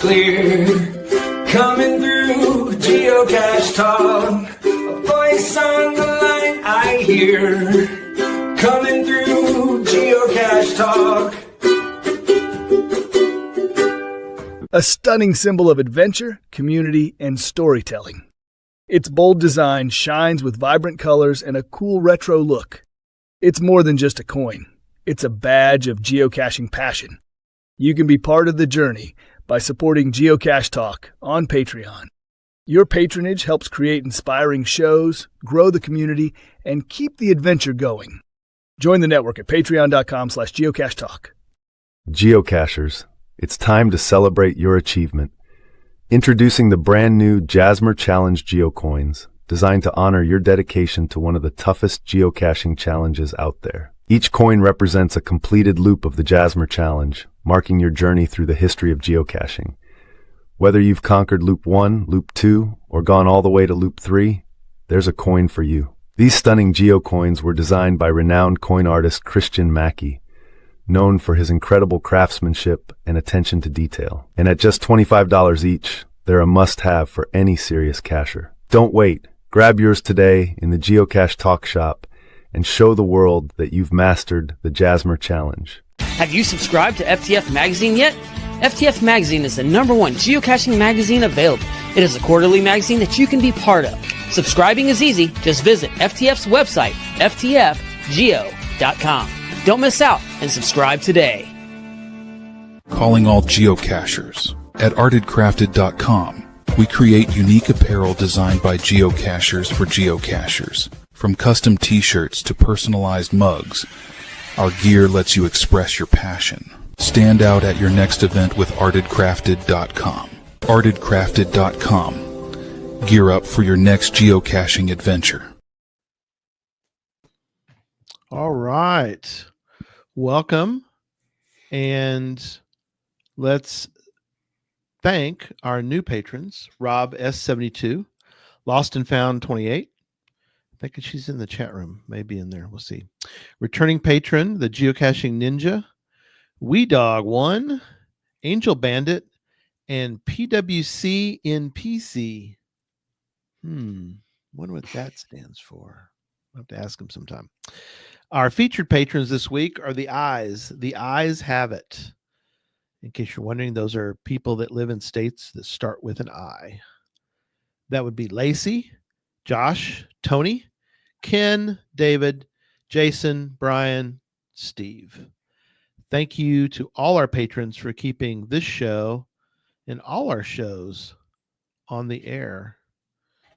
clear. Coming through Geocache Talk. A voice on the line I hear. Coming through Geocache Talk. A stunning symbol of adventure, community, and storytelling. Its bold design shines with vibrant colors and a cool retro look. It's more than just a coin. It's a badge of geocaching passion. You can be part of the journey by supporting Geocache Talk on Patreon. Your patronage helps create inspiring shows, grow the community, and keep the adventure going. Join the network at patreon.com/geocachetalk. Geocachers, it's time to celebrate your achievement. Introducing the brand new Jasmer Challenge Geocoins, designed to honor your dedication to one of the toughest geocaching challenges out there. Each coin represents a completed loop of the Jasmer Challenge, marking your journey through the history of geocaching. Whether you've conquered Loop 1, Loop 2, or gone all the way to Loop 3, there's a coin for you. These stunning geocoins were designed by renowned coin artist Christian Mackey, known for his incredible craftsmanship and attention to detail. And at just $25 each, they're a must-have for any serious cacher. Don't wait. Grab yours today in the Geocache Talk shop and show the world that you've mastered the Jasmer Challenge. Have you subscribed to FTF Magazine yet? FTF Magazine is the #1 geocaching magazine available. It is a quarterly magazine that you can be part of. Subscribing is easy. Just visit FTF's website, ftfgeo.com. Don't miss out and subscribe today. Calling all geocachers. At artedcrafted.com, we create unique apparel designed by geocachers for geocachers. From custom t-shirts to personalized mugs, our gear lets you express your passion. Stand out at your next event with artedcrafted.com. artedcrafted.com. Gear up for your next geocaching adventure. All right. Welcome. And let's thank our new patrons, Rob S72, Lost and Found 28. I think she's in the chat room, maybe in there. We'll see. Returning patron, the Geocaching Ninja, Wee Dog 1, Angel Bandit, and PWC in PC. Wonder what that stands for. I'll have to ask him sometime. Our featured patrons this week are the Eyes. The Eyes have it. In case you're wondering, those are people that live in states that start with an I. That would be Lacey, Josh, Tony, Ken, David, Jason, Brian, Steve. Thank you to all our patrons for keeping this show and all our shows on the air,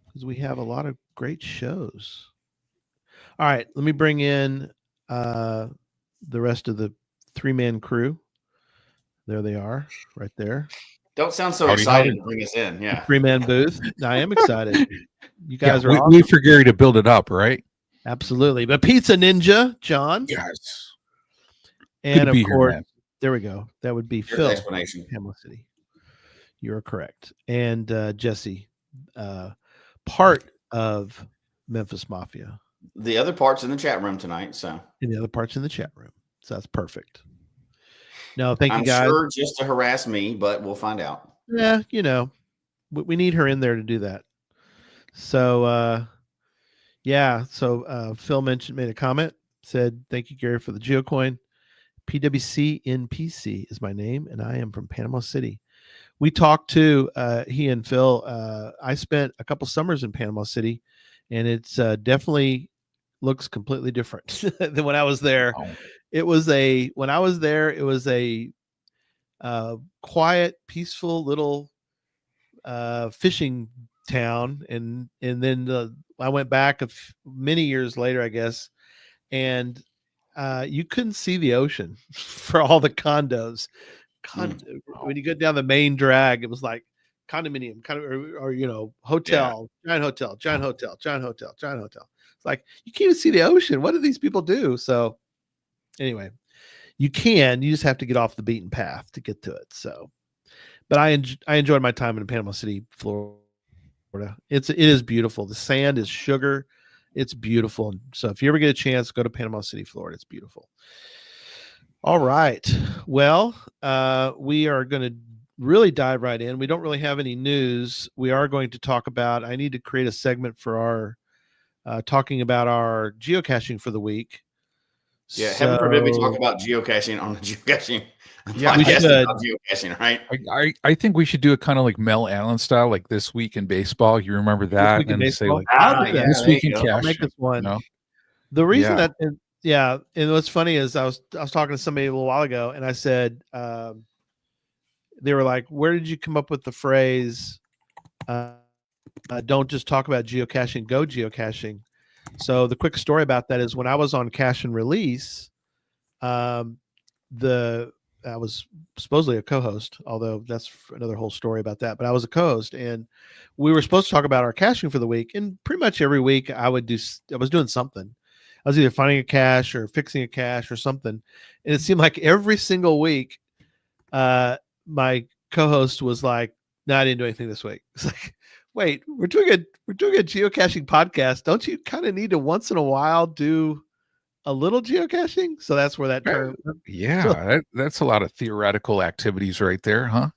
because we have a lot of great shows. All right, let me bring in the rest of the three-man crew. There they are, right there. Don't sound so excited to bring us in. Yeah. Three-man booth. I am excited. You guys are awesome. Wait for Gary to build it up, right? Absolutely. But Pizza Ninja, John. Yes. And of course, there we go. That would be Phil. Explanation. Hamlet City. You're correct. And Jesse, part of Memfis Mafia. The other part's in the chat room tonight. So. And the other part's in the chat room. So that's perfect. No, thank you guys. I'm sure just to harass me, but we'll find out. Yeah, you know, we need her in there to do that. So, Phil made a comment, said, thank you, Gary, for the Geocoin. PWC in PC is my name, and I am from Panama City. We talked to he and Phil. I spent a couple summers in Panama City, and it's definitely looks completely different than when I was there. Oh. It was a quiet, peaceful little fishing town, and then I went back many years later, I guess, and you couldn't see the ocean for all the condos. When you go down the main drag, it was like condominium, hotel, giant hotel. It's like you can't even see the ocean. What do these people do? So anyway, you just have to get off the beaten path to get to it. So, but I enjoyed my time in Panama City, Florida. It is beautiful. The sand is sugar. It's beautiful. So if you ever get a chance, go to Panama City, Florida. It's beautiful. All right. Well, we're going really dive right in. We don't really have any news. We are going to talk about, I need to create a segment for our talking about our geocaching for the week. Yeah, heaven forbid we talk about geocaching on the geocaching Yeah, we podcast should. about geocaching, right? I think we should do it kind of like Mel Allen style, like This Week in Baseball. You remember that? Week in And say Baseball? like I'll do that. This there Week you in go. Cash. I'll make this one. You know? The reason Yeah. that, and what's funny is I was talking to somebody a little while ago, and I said, they were like, "Where did you come up with the phrase? Don't just talk about geocaching, go geocaching." So the quick story about that is when I was on Cache and Release, I was supposedly a co-host, although that's another whole story about that. But I was a co-host, and we were supposed to talk about our caching for the week. And pretty much every week, I was doing something. I was either finding a cache or fixing a cache or something. And it seemed like every single week, my co-host was like, "No, I didn't do anything this week." It's like, wait, we're doing a geocaching podcast. Don't you kind of need to once in a while do a little geocaching? So that's where that term. Yeah, that's a lot of theoretical activities right there, huh?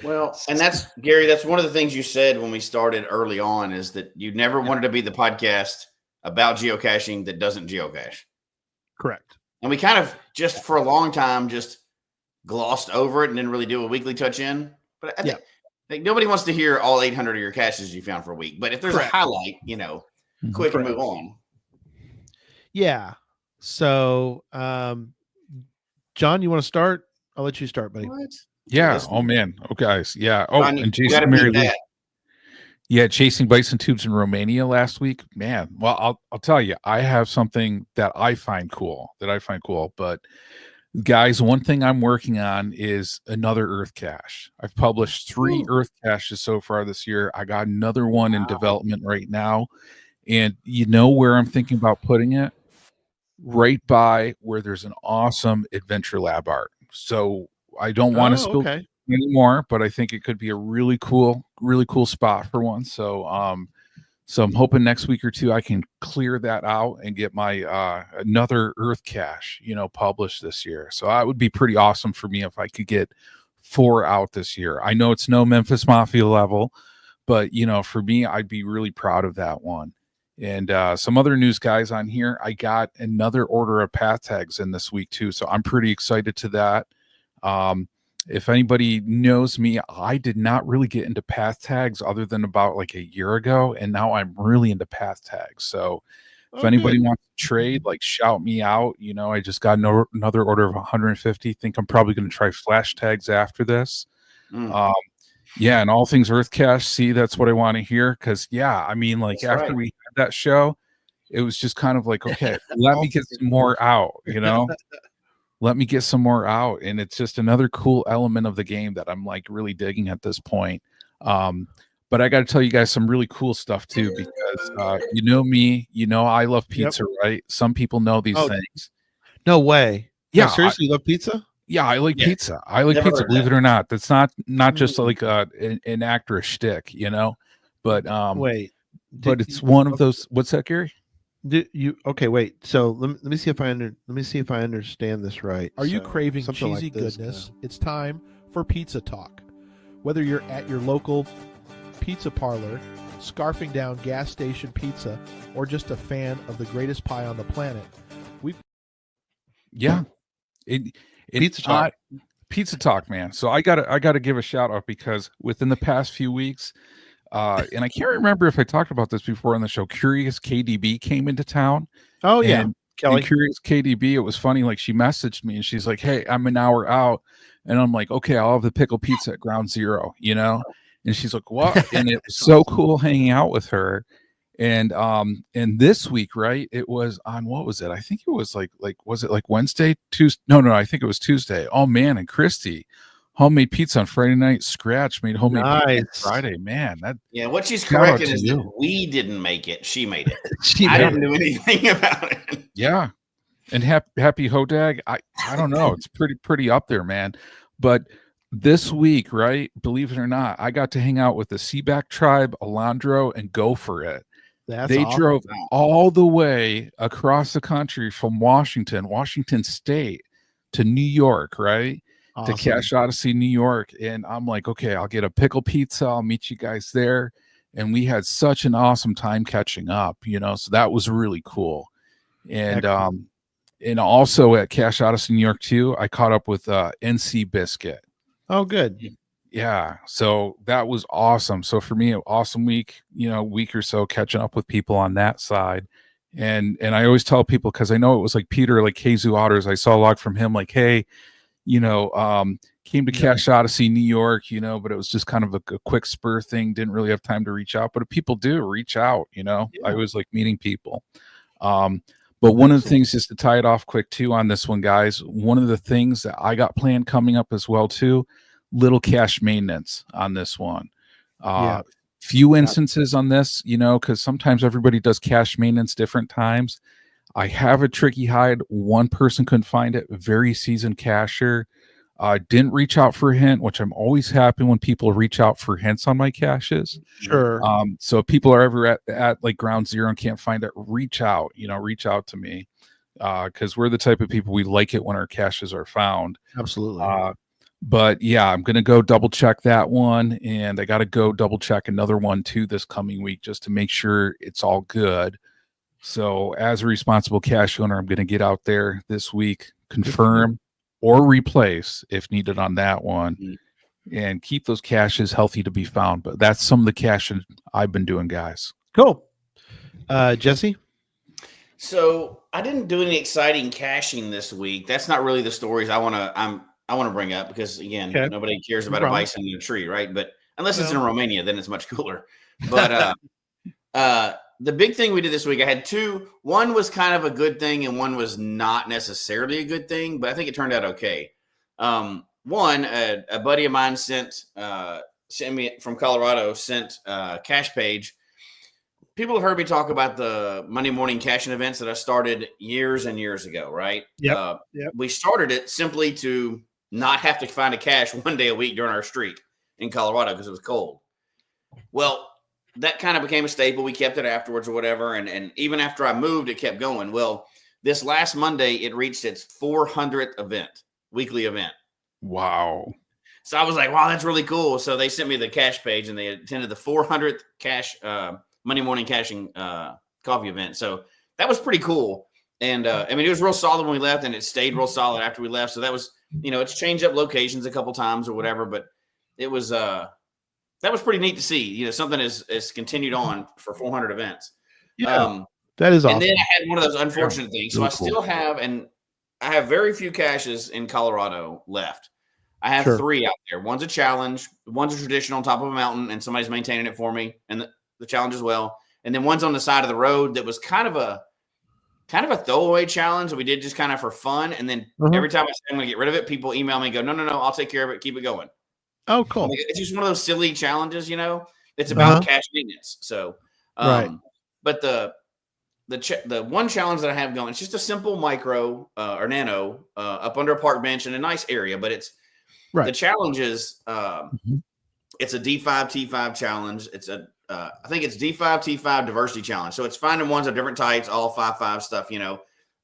Well, and that's Gary. That's one of the things you said when we started early on is that you never wanted to be the podcast about geocaching that doesn't geocache. Correct. And we kind of just for a long time just glossed over it and didn't really do a weekly touch in. But I think nobody wants to hear all 800 of your caches you found for a week. But if there's a highlight, quick and move on. Yeah. So, John, you want to start? I'll let you start, buddy. What? Yeah. Oh man. Oh guys. Yeah. Oh, John, and you Jason gotta Mary beat Lou. that. Yeah, chasing bison tubes in Romania last week. Man, well, I'll tell you, I have something that I find cool. But guys, one thing I'm working on is another Earth cache. I've published 3 Earth caches so far this year. I got another one in development right now. And you know where I'm thinking about putting it? Right by where there's an awesome adventure lab art. So I don't want to spill anymore, but I think it could be a really cool spot for one. So so I'm hoping next week or two I can clear that out and get my another Earth cache, published this year. So that would be pretty awesome for me if I could get 4 out this year. I know it's no Memfis Mafia level, but for me, I'd be really proud of that one. And some other news, guys, on here. I got another order of path tags in this week too, so I'm pretty excited to that. If anybody knows me, I did not really get into path tags other than about like a year ago, and now I'm really into path tags. So if anybody wants to trade, like shout me out. I just got another order of 150. Think I'm probably going to try flash tags after this. Yeah, and all things Earth Cache. See, that's what I want to hear. Because I mean, like that's after we had that show, it was just kind of like, okay, let me get some more out. Let me get some more out, and it's just another cool element of the game that I'm like really digging at this point. But I got to tell you guys some really cool stuff too, because you know me, I love pizza, right? Some people know these things. No way. Yeah, seriously, you love pizza? Yeah, I like pizza. I like pizza. Believe it or not, that's not just like an actor shtick, But wait, but it's one of those. What's that, Gary? Wait. So let me see if I understand this right. Are you craving something cheesy like this, goodness? It's time for Pizza Talk. Whether you're at your local pizza parlor, scarfing down gas station pizza, or just a fan of the greatest pie on the planet, Pizza Talk, man. So I gotta give a shout out because within the past few weeks, and I can't remember if I talked about this before on the show. Curious KDB came into town. Oh yeah, Kelly. And Curious KDB. It was funny. Like she messaged me and she's like, "Hey, I'm an hour out," and I'm like, "Okay, I'll have the pickle pizza at Ground Zero," And she's like, "What?" And it was so cool hanging out with her. And this week, right? It was on, what was it? I think it was like was it like Wednesday, Tuesday? No, I think it was Tuesday. Oh man, and Christy, homemade pizza on Friday night. Scratch made homemade pizza on Friday. Man, what she's correcting is that we didn't make it; she made it. I didn't do anything about it. Yeah, and happy Hodag. I don't know. It's pretty up there, man. But this week, right? Believe it or not, I got to hang out with the Seaback tribe, Alondro, and Go For It. They drove all the way across the country from Washington State to New York, right? to Cache Odyssey, New York. And I'm like, okay, I'll get a pickle pizza. I'll meet you guys there. And we had such an awesome time catching up, so that was really cool. And and also at Cache Odyssey, New York too, I caught up with NC Biscuit. Oh, good. Yeah. So that was awesome. So for me, an awesome week, week or so catching up with people on that side. And I always tell people, because I know it was like Peter, like Kazu Otters, I saw a log from him like, hey, came to Cache Odyssey, New York, but it was just kind of a quick spur thing. Didn't really have time to reach out, but if people do reach out, I always like meeting people. But one of the things, just to tie it off quick too on this one, guys, one of the things that I got planned coming up as well too, little cache maintenance on this one. Few instances on this, because sometimes everybody does cache maintenance different times. I have a tricky hide. One person couldn't find it. Very seasoned cacher. Didn't reach out for a hint, which I'm always happy when people reach out for hints on my caches. Sure. So if people are ever at like ground zero and can't find it, reach out to me. Because we're the type of people, we like it when our caches are found. Absolutely. But yeah, I'm going to go double check that one. And I got to go double check another one too this coming week, just to make sure it's all good. So as a responsible cache owner, I'm going to get out there this week, confirm or replace if needed on that one, and keep those caches healthy to be found. But that's some of the caches I've been doing, guys. Cool. Jesse? So I didn't do any exciting caching this week. That's not really the stories I want to bring up, because again, nobody cares about a bison in a tree, right? But unless it's in Romania, then it's much cooler. But the big thing we did this week, I had two. One was kind of a good thing, and one was not necessarily a good thing, but I think it turned out okay. One, a buddy of mine sent me from Colorado, sent a cache page. People have heard me talk about the Monday morning caching events that I started years and years ago, right? Yep. We started it simply to not have to find a cache one day a week during our streak in Colorado because it was cold. Well, that kind of became a staple. We kept it afterwards or whatever. And even after I moved, it kept going. Well, this last Monday, it reached its 400th weekly event. Wow. So I was like, wow, that's really cool. So they sent me the cache page, and they attended the 400th cache Monday morning caching coffee event. So that was pretty cool. And I mean, it was real solid when we left, and it stayed real solid after we left. So that was, it's changed up locations a couple times or whatever, but it was that was pretty neat to see. Something is continued on for 400 events. Yeah, that is awesome. And then I had one of those unfortunate things. So really I still have, and I have very few caches in Colorado left. I have 3 out there. One's a challenge. One's a traditional on top of a mountain, and somebody's maintaining it for me, and the challenge as well. And then one's on the side of the road that was kind of a throwaway challenge that we did just kind of for fun. And then every time I say I'm going to get rid of it, people email me and go, no, I'll take care of it. Keep it going. Oh, cool. It's just one of those silly challenges, It's about cache maintenance. So, but the one challenge that I have going, it's just a simple micro or nano up under a park bench in a nice area, but it's the challenge is it's a D5 T5 challenge. It's I think it's D5 T5 diversity challenge. So it's finding ones of different types, all 5 stuff. A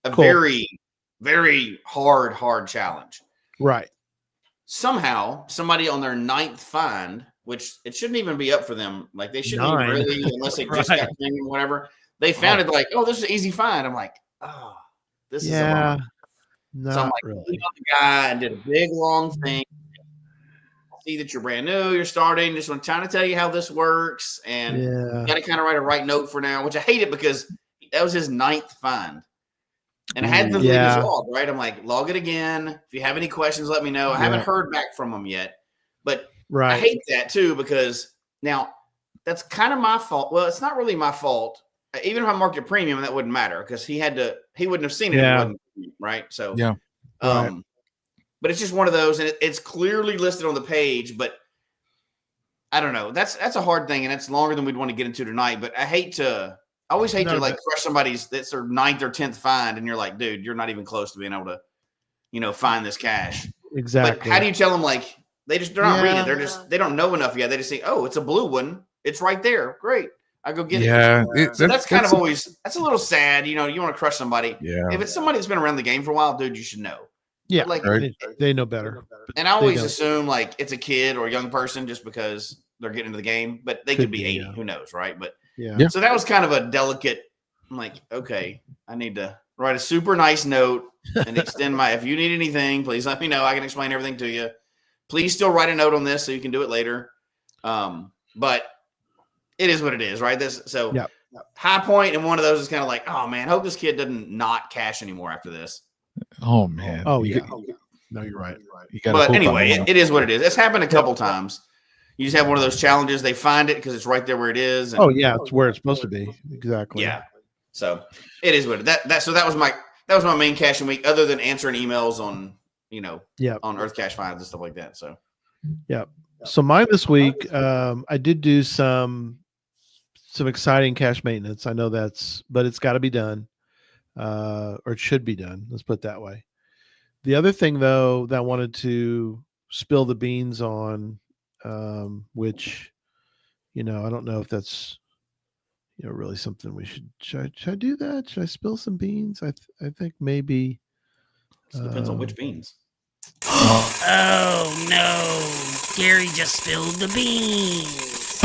very, very hard challenge. Right. Somehow, somebody on their 9th find, which it shouldn't even be up for them. Like they shouldn't even really, unless they just got training or whatever. They found it like, oh, this is an easy find. I'm like, oh, this is a bummer. So I'm like, really. The guy and did a big long thing. See that you're brand new, you're starting. Just want to try to tell you how this works, and you got to kind of write a right note for now. Which I hate it because that was his 9th find. And I had them leave his log, right? I'm like, log it again. If you have any questions, let me know. I haven't heard back from him yet. But I hate that too, because now that's kind of my fault. Well, it's not really my fault. Even if I marked it premium, that wouldn't matter because he wouldn't have seen it. If it wasn't premium, right? So, but it's just one of those, and it's clearly listed on the page, but I don't know. That's a hard thing, and it's longer than we'd want to get into tonight. But I always hate to like crush somebody's that's their 9th or 10th find, and you're like, dude, you're not even close to being able to, find this cache. Exactly. But how do you tell them like they're not reading it? They don't know enough yet. They just say, oh, it's a blue one. It's right there. Great. I go get it. So that's kind of always, that's a little sad. You want to crush somebody. Yeah. If it's somebody that's been around the game for a while, dude, you should know. Yeah, like they know better. And I always assume like it's a kid or a young person just because they're getting into the game, but they could be 80. Yeah. Who knows, right? But so that was kind of a delicate. I'm like, okay, I need to write a super nice note and extend my. If you need anything, please let me know. I can explain everything to you. Please still write a note on this so you can do it later. But it is what it is, right? High point in one of those is kind of like, oh man, hope this kid doesn't not cash anymore after this. Oh man. Oh yeah. No, you're right. But anyway, it is what it is. It's happened a couple times. You just have one of those challenges. They find it because it's right there where it is. And, it's where it's supposed to be. Exactly. Yeah. So it is what that was my main caching week, other than answering emails on on EarthCache finds and stuff like that. So So mine this week, I did do some exciting cache maintenance. I know but it's got to be done, or it should be done. Let's put it that way. The other thing, though, that I wanted to spill the beans on, which, I don't know if that's, really something we should I do that? Should I spill some beans? I think maybe. It depends on which beans. Oh no, Gary just spilled the beans.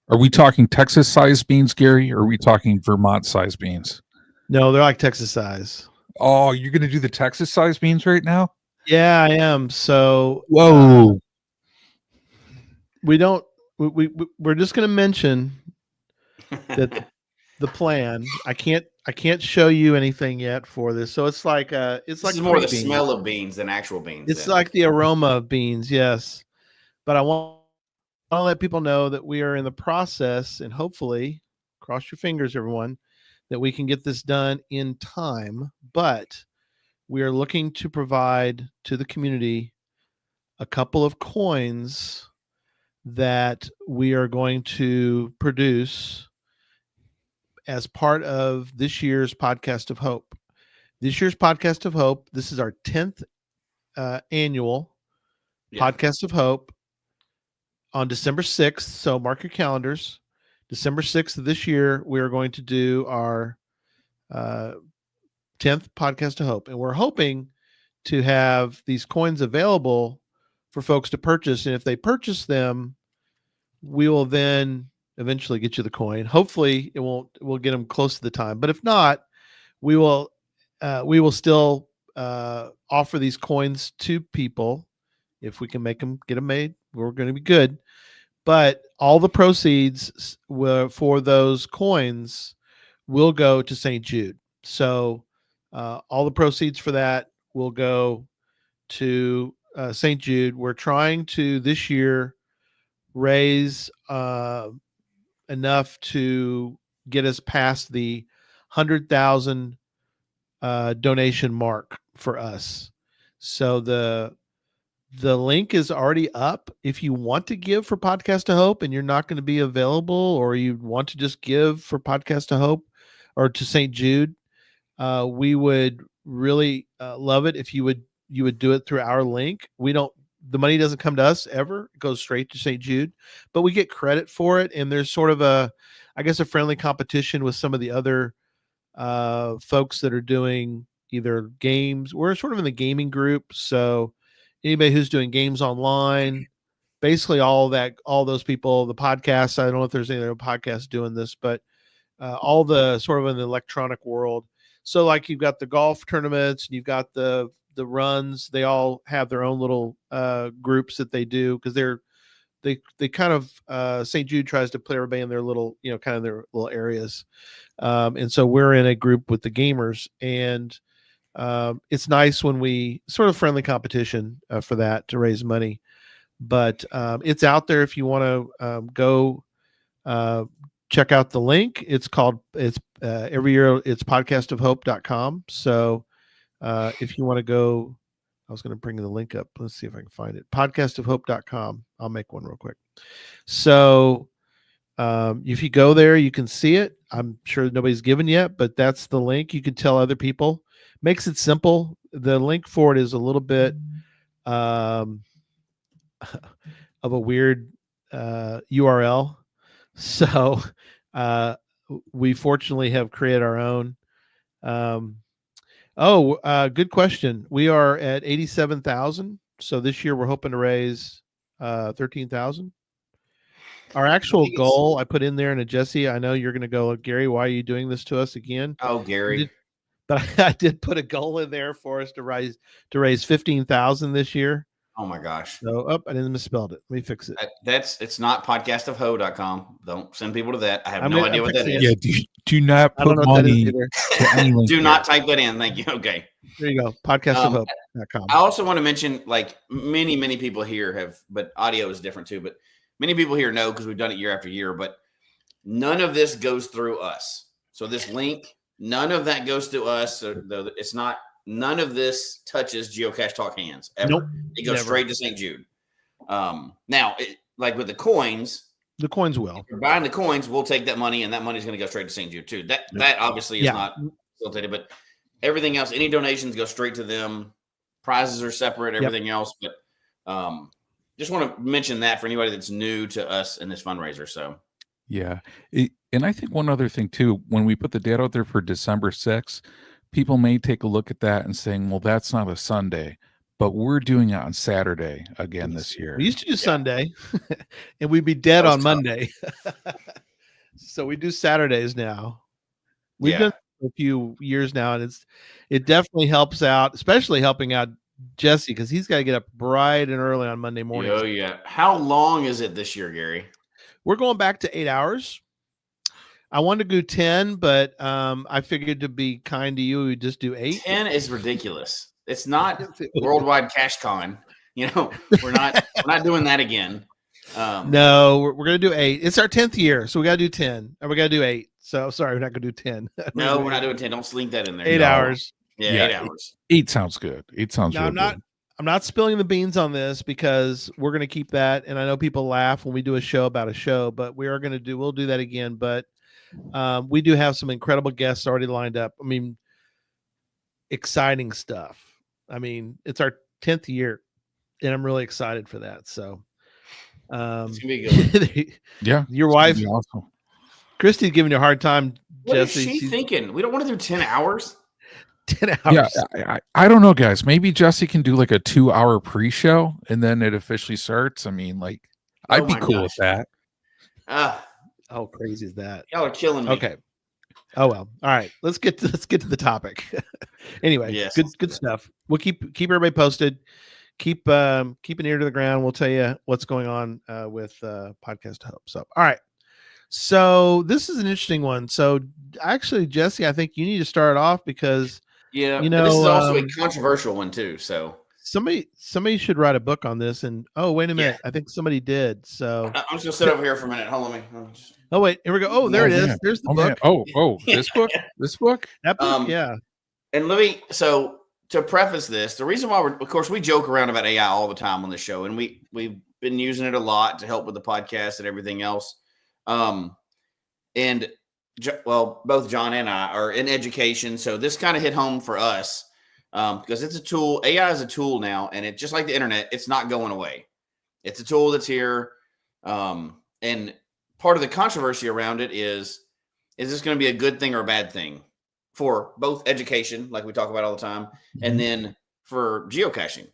Are we talking Texas size beans, Gary, or are we talking Vermont size beans? No, they're like Texas size. Oh, you're going to do the Texas size beans right now? Yeah, I am. So, whoa. We're just going to mention that the plan. I can't show you anything yet for this. So it's like this is more the smell of beans than actual beans. It's like the aroma of beans, yes. But I want to let people know that we are in the process, and hopefully, cross your fingers, everyone, that we can get this done in time. But we are looking to provide to the community a couple of coins that we are going to produce as part of this year's Podcast of Hope. This year's Podcast of Hope, this is our 10th annual Podcast of Hope on December 6th. So mark your calendars. December 6th of this year, we are going to do our 10th Podcast of Hope. And we're hoping to have these coins available for folks to purchase. And if they purchase them, we will then eventually get you the coin. Hopefully we'll get them close to the time. But if not, we will still offer these coins to people. If we can get them made, we're going to be good. But all the proceeds for those coins will go to St. Jude. So all the proceeds for that will go to St. Jude. We're trying to this year raise enough to get us past the 100,000 donation mark for us. So the link is already up. If you want to give for Podcast of Hope and you're not going to be available, or you want to just give for Podcast of Hope or to St. Jude, we would really love it if you would do it through our link. The money doesn't come to us ever. It goes straight to St. Jude, but we get credit for it. And there's sort of a friendly competition with some of the other folks that are doing either games. We're sort of in the gaming group. So anybody who's doing games online, basically all those people, the podcasts, I don't know if there's any other podcasts doing this, but all the sort of in the electronic world. So like you've got the golf tournaments and you've got the runs, they all have their own little groups that they do, because they kind of St. Jude tries to put everybody in their little, kind of their little areas. And so we're in a group with the gamers, and it's nice when we sort of friendly competition for that to raise money. But it's out there if you want to go check out the link. It's every year it's podcastofhope.com. So if you want to go, I was going to bring the link up. Let's see if I can find it. Podcastofhope.com. I'll make one real quick. So if you go there, you can see it. I'm sure nobody's given yet, but that's the link. You can tell other people. Makes it simple. The link for it is a little bit of a weird URL. So we fortunately have created our own. Oh, good question. We are at 87,000. So this year we're hoping to raise 13,000. Our actual goal I put in there, and Jesse, I know you're going to go, Gary, why are you doing this to us again? Oh, Gary. But I did put a goal in there for us to raise 15,000 this year. Oh my gosh. So I didn't misspelled it. Let me fix it. It's not podcastofho.com. Don't send people to that. I have no idea what that is. Yeah, do not put money. Do not type that in. Thank you. Okay. There you go. Podcastofhope.com. I also want to mention, like many people here have, but audio is different too. But many people here know because we've done it year after year. But none of this goes through us. So this link, none of that goes to us. So it's not. None of this touches Geocache Talk hands ever. Nope, it goes straight to St. Jude. Now, like with the coins will. If you're buying the coins, we'll take that money, and that money is going to go straight to St. Jude too. That obviously is not facilitated, but everything else, any donations go straight to them. Prizes are separate, everything else. But just want to mention that for anybody that's new to us in this fundraiser. So yeah, and I think one other thing too, when we put the date out there for December 6th, people may take a look at that and saying, well, that's not a Sunday, but we're doing it on Saturday again this year. We used to do Sunday and we'd be dead on Monday. So we do Saturdays now. We've done it for a few years now, and it definitely helps out, especially helping out Jesse, because he's got to get up bright and early on Monday morning. Oh yeah. How long is it this year, Gary? We're going back to 8 hours. I wanted to do 10, but I figured to be kind to you, we'd just do 8. 10 is ridiculous. It's not Worldwide Cache Con. You know, we're not doing that again. No, we're going to do 8. It's our 10th year, so we got to do 10, and we got to do 8. So sorry, we're not going to do 10. No, we're not doing 10. Don't slink that in there. 8 hours. Yeah, 8 hours. 8 sounds good. 8 sounds good. I'm not spilling the beans on this because we're going to keep that. And I know people laugh when we do a show about a show, but we'll do that again. But we do have some incredible guests already lined up. I mean, exciting stuff. I mean, it's our 10th year and I'm really excited for that. So, it's gonna be good. Yeah. Your wife, awesome. Christy's giving you a hard time. What Jesse. is she thinking? We don't want to do 10 hours. 10 hours. Yeah, I don't know, guys. Maybe Jesse can do like a 2-hour pre-show and then it officially starts. I mean, like, I'd be cool with that. How crazy is that? Y'all are killing me. Okay. Oh well. All right. Let's get to the topic. Anyway, good stuff. We'll keep everybody posted. Keep an ear to the ground. We'll tell you what's going on with Podcast Hub. So, all right. So this is an interesting one. So actually, Jesse, I think you need to start off because this is also a controversial one too. So somebody should write a book on this. And wait a minute, I think somebody did. So I'm just gonna sit over here for a minute. Hold on, Oh wait, here we go. Oh, there it is. There's the book. This book, this book. That book, yeah. And so to preface this, the reason why of course, we joke around about AI all the time on the show, and we've been using it a lot to help with the podcast and everything else. And both John and I are in education, so this kind of hit home for us because it's a tool. AI is a tool now, and it just like the internet, it's not going away. It's a tool that's here, and part of the controversy around it is this going to be a good thing or a bad thing for both education, like we talk about all the time, and then for geocaching.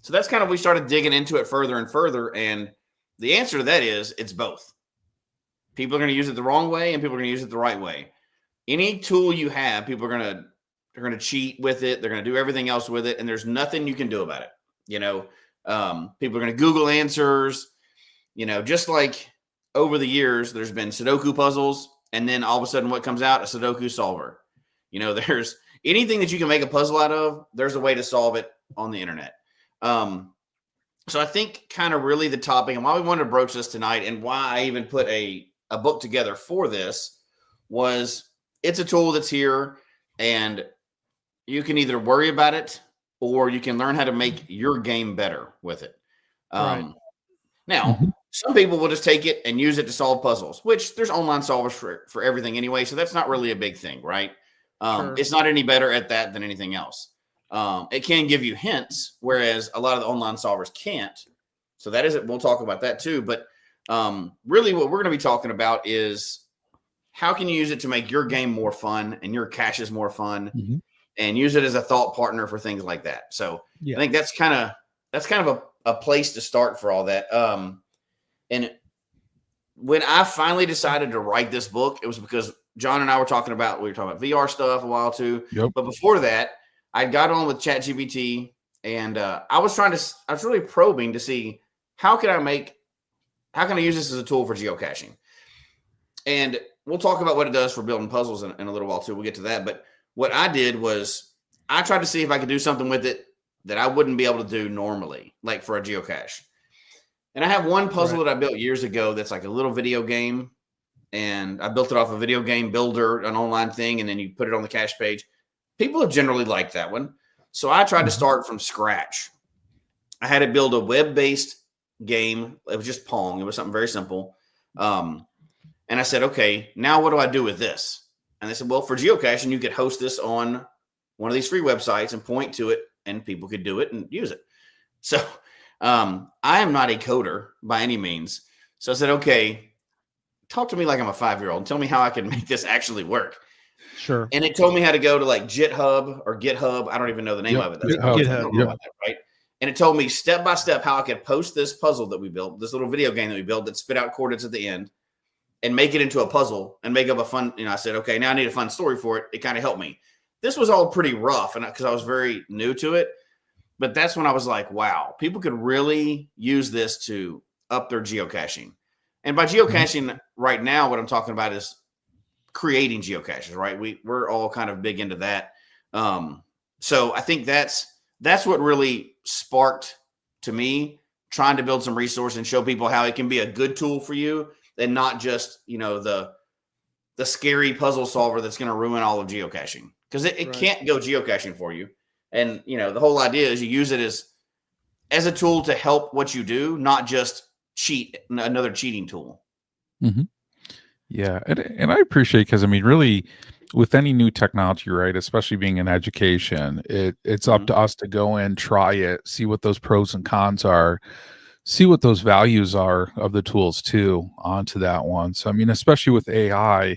So that's kind of, we started digging into it further and further, and the answer to that is it's both. People are going to use it the wrong way, and people are going to use it the right way. Any tool you have, people are going to cheat with it. They're going to do everything else with it, and there's nothing you can do about it. People are going to Google answers. Just like over the years, there's been Sudoku puzzles, and then all of a sudden, what comes out? A Sudoku solver. There's anything that you can make a puzzle out of. There's a way to solve it on the internet. So I think kind of really the topic and why we wanted to broach this tonight, and why I even put a book together for this, was it's a tool that's here, and you can either worry about it or you can learn how to make your game better with it. Right. Now, some people will just take it and use it to solve puzzles, which there's online solvers for everything anyway. So that's not really a big thing, right? Sure. It's not any better at that than anything else. It can give you hints, whereas a lot of the online solvers can't. So that is it. We'll talk about that too. But really what we're going to be talking about is how can you use it to make your game more fun and your caches more fun, and use it as a thought partner for things like that. So I think that's kind of a place to start for all that. And when I finally decided to write this book, it was because John and I were talking about VR stuff a while too. Yep. But before that, I got on with ChatGPT, and I was really probing to see how can I use this as a tool for geocaching. And we'll talk about what it does for building puzzles in a little while too. We'll get to that. But what I did was I tried to see if I could do something with it that I wouldn't be able to do normally, like for a geocache. And I have one puzzle that I built years ago that's like a little video game. And I built it off a video game builder, an online thing, and then you put it on the cache page. People have generally liked that one. So I tried to start from scratch. I had to build a web-based game. It was just Pong. It was something very simple. And I said, okay, now what do I do with this? And they said, well, for geocaching, you could host this on one of these free websites and point to it, and people could do it and use it. So I am not a coder by any means. So I said, okay, talk to me like I'm a 5-year-old and tell me how I can make this actually work. Sure. And it told me how to go to like GitHub or GitHub. I don't even know the name of it. GitHub. Right. And it told me step by step how I could post this puzzle that we built, this little video game that we built that spit out coordinates at the end, and make it into a puzzle and make up a fun, I said, okay, now I need a fun story for it. It kind of helped me. This was all pretty rough, and because I was very new to it, but that's when I was like, wow, people could really use this to up their geocaching. And by geocaching right now, what I'm talking about is creating geocaches, right? We're all kind of big into that. So I think that's what really sparked to me trying to build some resource and show people how it can be a good tool for you and not just, the scary puzzle solver that's going to ruin all of geocaching, because it can't go geocaching for you. And, the whole idea is you use it as a tool to help what you do, not just another cheating tool. Mm-hmm. Yeah. And I appreciate, because really with any new technology, right, especially being in education, it's up to us to go in, try it, see what those pros and cons are, see what those values are of the tools too onto that one. So, especially with AI,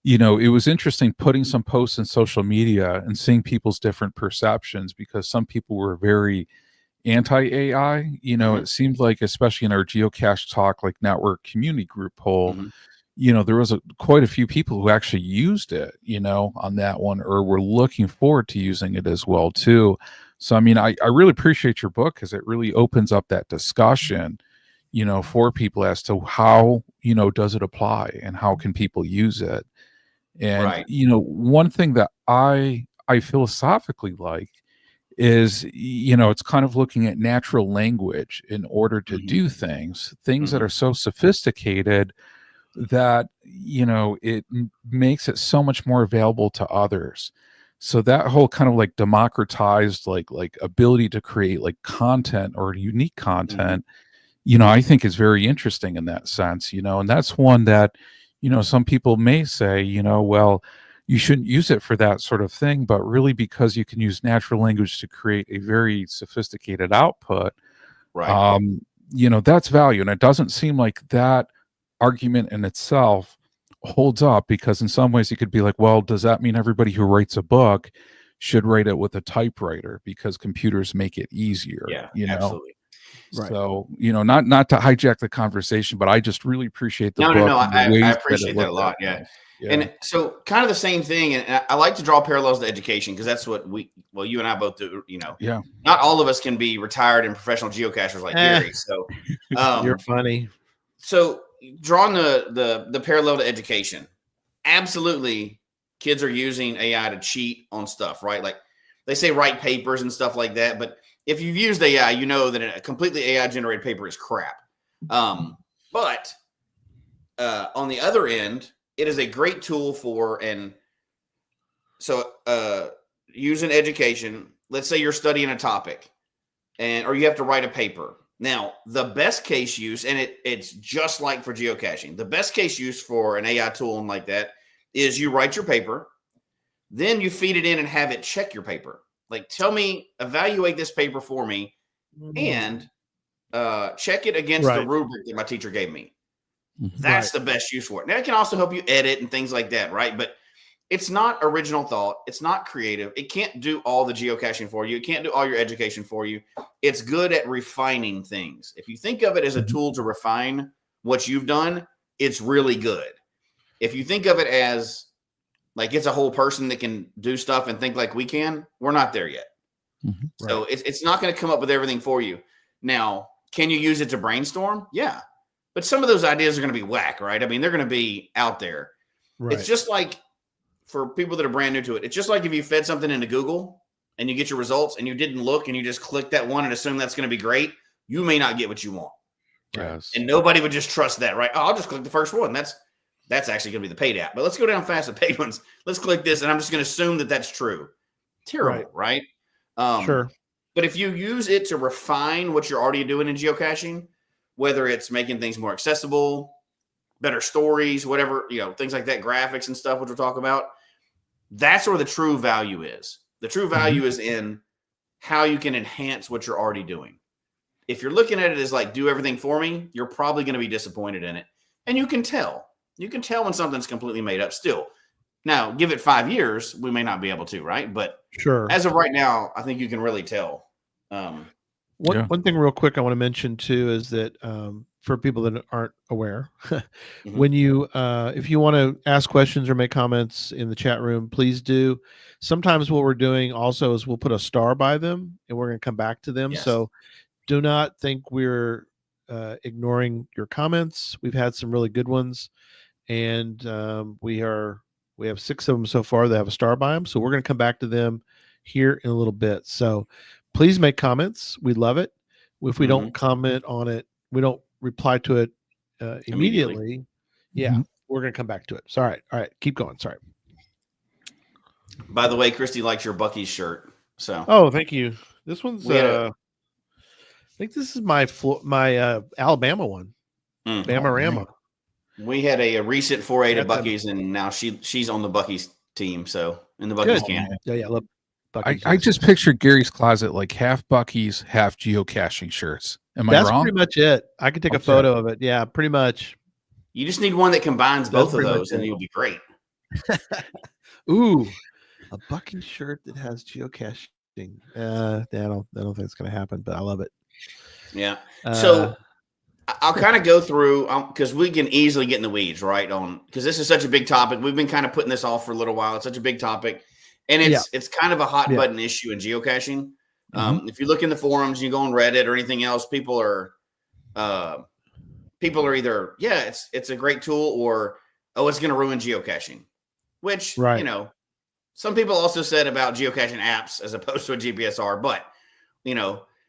it was interesting putting some posts in social media and seeing people's different perceptions, because some people were very anti-AI. It seemed like, especially in our Geocache Talk Network community group poll, there was quite a few people who actually used it, on that one, or were looking forward to using it as well too. So, I really appreciate your book, because it really opens up that discussion, for people as to how, does it apply and how can people use it? And, one thing that I philosophically like is, it's kind of looking at natural language in order to do things that are so sophisticated that, it makes it so much more available to others. So that whole kind of democratized, ability to create content or unique content, I think is very interesting in that sense, and that's one that, some people may say, well, you shouldn't use it for that sort of thing, but really because you can use natural language to create a very sophisticated output, right? That's value. And it doesn't seem like that argument in itself holds up, because in some ways you could be like, well, does that mean everybody who writes a book should write it with a typewriter because computers make it easier? Absolutely. Right. So, not to hijack the conversation, but I just really apprete the book. No, I appreciate that a lot. Yeah. And so kind of the same thing. And I like to draw parallels to education, because that's what you and I both do, Yeah. Not all of us can be retired and professional geocachers like Gary. So you're funny. So drawing the parallel to education, absolutely kids are using AI to cheat on stuff, right? Like they say write papers and stuff like that, but if you've used AI, you know that a completely AI generated paper is crap. But on the other end, it is a great tool for, using education. Let's say you're studying a topic or you have to write a paper. Now, the best case use, and it's just like for geocaching, the best case use for an AI tool and like that is you write your paper, then you feed it in and have it check your paper. Like, evaluate this paper for me, and check it against the rubric that my teacher gave me. That's the best use for it. Now, it can also help you edit and things like that, right? But it's not original thought. It's not creative. It can't do all the geocaching for you. It can't do all your education for you. It's good at refining things. If you think of it as a tool to refine what you've done, it's really good. If you think of it as like it's a whole person that can do stuff and think like we can, we're not there yet. Mm-hmm. So it's not going to come up with everything for you. Now, can you use it to brainstorm? Yeah. But some of those ideas are going to be whack, right? I mean, they're going to be out there. Right. It's just like, for people that are brand new to it, it's just like if you fed something into Google and you get your results and you didn't look and you just click that one and assume that's going to be great, you may not get what you want. Yes. And nobody would just trust that, right? Oh, I'll just click the first one. That's actually going to be the paid app. But let's go down fast the paid ones. Let's click this, and I'm just going to assume that that's true. Terrible, right? Sure. But if you use it to refine what you're already doing in geocaching, whether it's making things more accessible, better stories, whatever, things like that, graphics and stuff, which we'll talk about, that's where the true value is. The true value is in how you can enhance what you're already doing. If you're looking at it as like, do everything for me, you're probably going to be disappointed in it. And you can tell. You can tell when something's completely made up still. Now, give it 5 years, we may not be able to, right? But sure, as of right now, I think you can really tell. One thing real quick I want to mention too is that for people that aren't aware, when you if you want to ask questions or make comments in the chat room, please do. Sometimes what we're doing also is we'll put a star by them and we're going to come back to them. Yes. So do not think we're ignoring your comments. We've had some really good ones, and we have 6 of them so far that have a star by them. So we're going to come back to them here in a little bit. So please make comments. We love it. If we don't comment on it, we don't reply to it immediately. Yeah, we're going to come back to it. So, all right. Keep going. Sorry. By the way, Christy likes your Bucky's shirt. So, oh, thank you. This one's, I think this is my Alabama one. Bama-rama. We had a recent foray to Bucky's, and now she's on the Bucky's team. So, in the Bucky's camp. Yeah. Love Bucky's. I just pictured Gary's closet like half Bucky's, half geocaching shirts. Am I wrong? That's pretty much it. I could take a photo of it. Yeah, pretty much. You just need one that combines both of those, and you'll be great. Ooh, a Bucky shirt that has geocaching. I don't think it's going to happen, but I love it. Yeah. So I'll kind of go through because we can easily get in the weeds, right? Because this is such a big topic. We've been kind of putting this off for a little while. It's such a big topic, and it's kind of a hot button issue in geocaching. If you look in the forums, you go on Reddit or anything else, people are either it's a great tool, or it's going to ruin geocaching, which some people also said about geocaching apps as opposed to a GPSR, but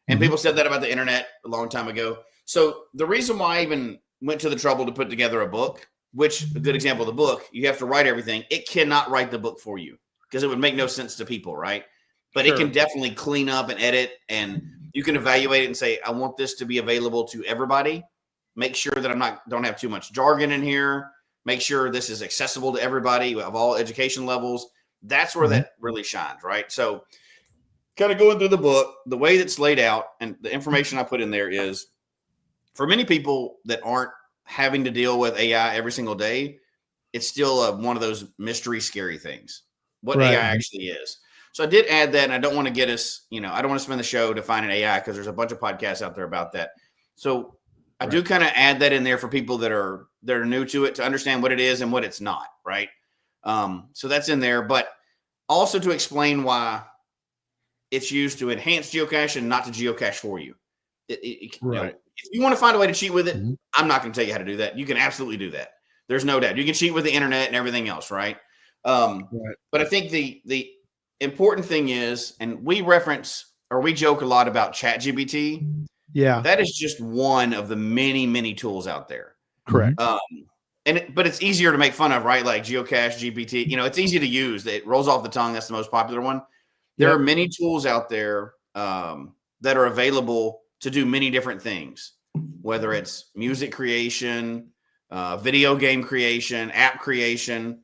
and people said that about the internet a long time ago. So the reason why I even went to the trouble to put together a book, which a good example of the book, you have to write everything. It cannot write the book for you because it would make no sense to people, right? But it can definitely clean up and edit, and you can evaluate it and say, I want this to be available to everybody. Make sure that don't have too much jargon in here. Make sure this is accessible to everybody of all education levels. That's where that really shines, right? So kind of going through the book, the way that's laid out and the information I put in there is for many people that aren't having to deal with AI every single day, it's still one of those mystery, scary things, what AI actually is. So I did add that, and I don't want to get us, I don't want to spend the show defining AI because there's a bunch of podcasts out there about that. So I do kind of add that in there for people that are new to it to understand what it is and what it's not, right? So that's in there, but also to explain why it's used to enhance geocache and not to geocache for you. If you want to find a way to cheat with it, I'm not going to tell you how to do that. You can absolutely do that. There's no doubt. You can cheat with the internet and everything else, right? But I think the important thing is, and we joke a lot about ChatGPT. Yeah. That is just one of the many, many tools out there. Correct. But it's easier to make fun of, right? Like Geocache, GPT, it's easy to use. It rolls off the tongue. That's the most popular one. There are many tools out there that are available to do many different things, whether it's music creation, video game creation, app creation,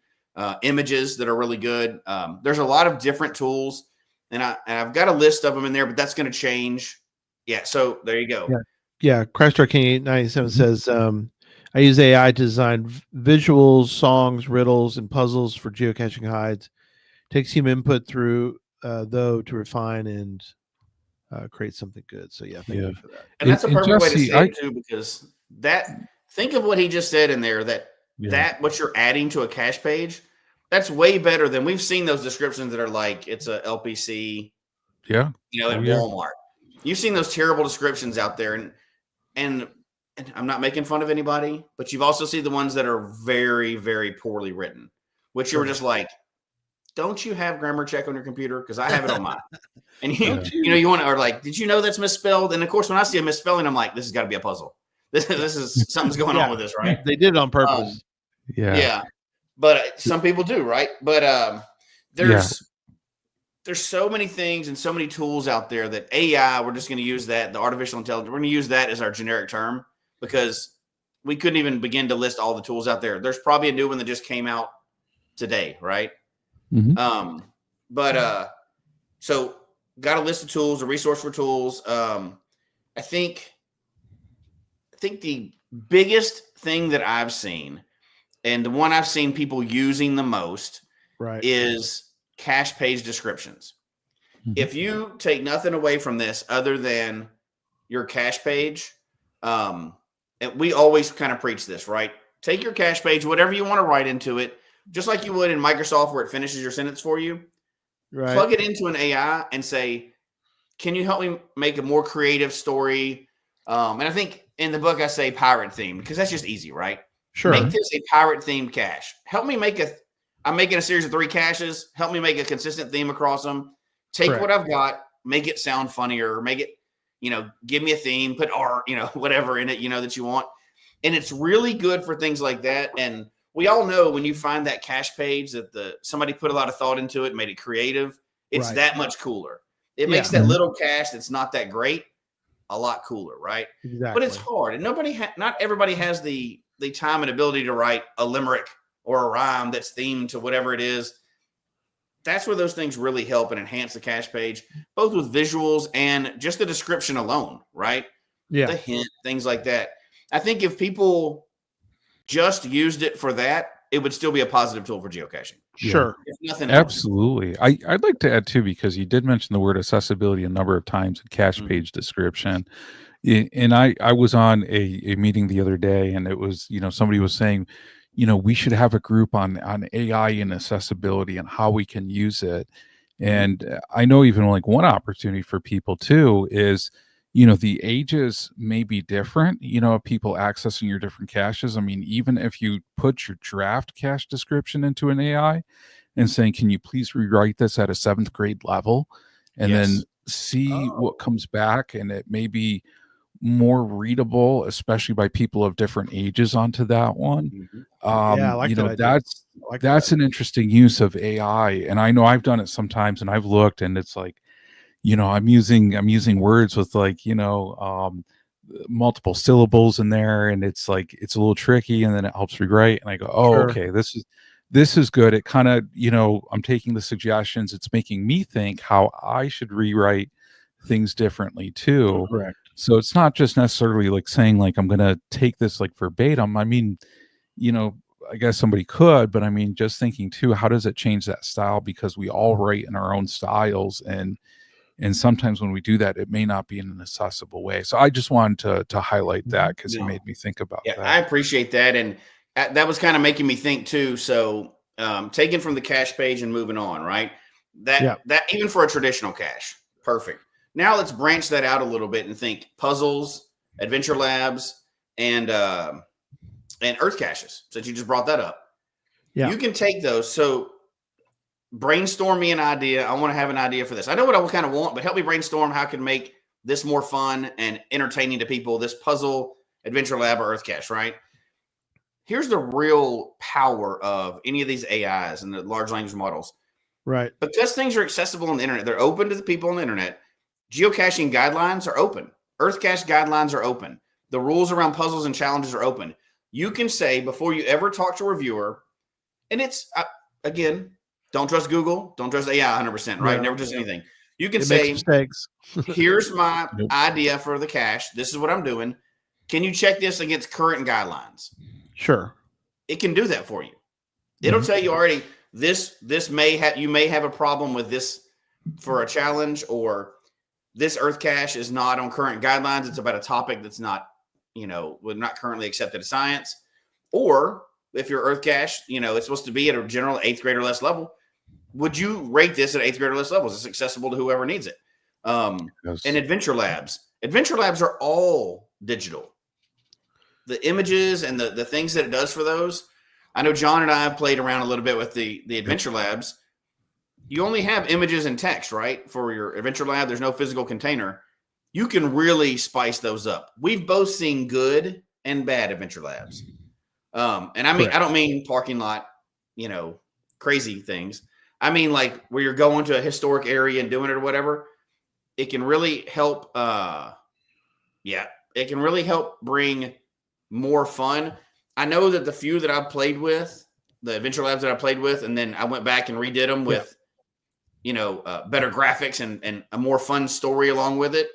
images that are really good. There's a lot of different tools, and I've got a list of them in there, but that's going to change. Yeah. So there you go. Yeah. Christ King 897 says, I use AI to design visuals, songs, riddles, and puzzles for geocaching hides. Takes human input through, though, to refine and create something good. So yeah, thank you for that. And that's a perfect way to Jesse, say it too, because think of what he just said in there, that what you're adding to a cache page, that's way better than we've seen those descriptions that are like, it's a LPC, at Walmart. You've seen those terrible descriptions out there, and I'm not making fun of anybody, but you've also seen the ones that are very, very poorly written, which you were just like, don't you have grammar check on your computer? Because I have it on mine. And you want to, or like, did you know that's misspelled? And of course, when I see a misspelling, I'm like, this has got to be a puzzle. This is something's going on with this, right? They did it on purpose. Yeah. But some people do, right? But there's so many things and so many tools out there that AI, we're just going to use that, the artificial intelligence, we're going to use that as our generic term, because we couldn't even begin to list all the tools out there. There's probably a new one that just came out today, right? Mm-hmm. So got a list of tools, a resource for tools. I think the biggest thing that I've seen, and the one I've seen people using the most, is cache page descriptions. Mm-hmm. If you take nothing away from this other than your cache page, and we always kind of preach this, right? Take your cache page, whatever you want to write into it, just like you would in Microsoft where it finishes your sentence for you. Right. Plug it into an AI and say, can you help me make a more creative story? And I think in the book I say pirate theme, because that's just easy, right? Sure. Make this a pirate themed cache. Help me I'm making a series of 3 caches. Help me make a consistent theme across them. Take what I've got, make it sound funnier, make it, give me a theme, put art, whatever in it, that you want. And it's really good for things like that. And we all know when you find that cache page that somebody put a lot of thought into it, made it creative, it's that much cooler. It makes that little cache that's not that great a lot cooler, right? Exactly. But it's hard, and not everybody has the time and ability to write a limerick or a rhyme that's themed to whatever it is. That's where those things really help and enhance the cache page, both with visuals and just the description alone, right? Yeah. The hint, things like that. I think if people just used it for that, it would still be a positive tool for geocaching. Sure. If nothing else. Absolutely. I'd like to add too, because you did mention the word accessibility a number of times in cache page description. And I was on a meeting the other day, and it was, somebody was saying, we should have a group on AI and accessibility and how we can use it. And I know even like one opportunity for people too is, the ages may be different, of people accessing your different caches. I mean, even if you put your draft cache description into an AI and saying, can you please rewrite this at a 7th grade level, and then see what comes back, and it may be more readable, especially by people of different ages onto that one. I like that. That's an interesting use of AI. And I know I've done it sometimes, and I've looked, and it's like, I'm using words with like, multiple syllables in there, and it's like, it's a little tricky, and then it helps rewrite. And I go, okay, this is good. It kind of, I'm taking the suggestions. It's making me think how I should rewrite things differently too. Correct. So it's not just necessarily like saying like, I'm going to take this like verbatim. I mean, I guess somebody could, but I mean, just thinking too, how does it change that style? Because we all write in our own styles, and sometimes when we do that, it may not be in an accessible way. So I just wanted to highlight that, because it made me think about that. I appreciate that. And that was kind of making me think too. So taking from the cache page and moving on, right? That even for a traditional cache, perfect. Now let's branch that out a little bit and think puzzles, adventure labs, and EarthCaches, since you just brought that up. Yeah. You can take those. So brainstorm me an idea. I want to have an idea for this. I know what I kind of want, but help me brainstorm how I can make this more fun and entertaining to people, this puzzle, adventure lab, or EarthCache, right? Here's the real power of any of these AIs and the large language models. Right. Because things are accessible on the internet, they're open to the people on the internet. Geocaching guidelines are open. EarthCache guidelines are open. The rules around puzzles and challenges are open. You can say before you ever talk to a reviewer, and it's, again, don't trust Google, don't trust AI 100%, right? Never trust anything. You can say, mistakes. Here's my idea for the cache. This is what I'm doing. can you check this against current guidelines? Sure. It can do that for you. It'll tell you already this you may have a problem with this for a challenge, or this Earth cache is not on current guidelines. It's about a topic that's not, not currently accepted as science. Or if your Earth cache, it's supposed to be at a general 8th grade or less level, would you rate this at 8th grade or less levels? It's accessible to whoever needs it. Yes. And Adventure Labs are all digital. The images and the things that it does for those. I know John and I have played around a little bit with the Adventure Labs. You only have images and text, right? For your Adventure Lab, there's no physical container. You can really spice those up. We've both seen good and bad Adventure Labs. And I mean, I don't mean parking lot, crazy things. I mean, like where you're going to a historic area and doing it or whatever. It can really help. It can really help bring more fun. I know that the few that I've played with, the Adventure Labs that I played with, and then I went back and redid them with, better graphics and a more fun story along with it.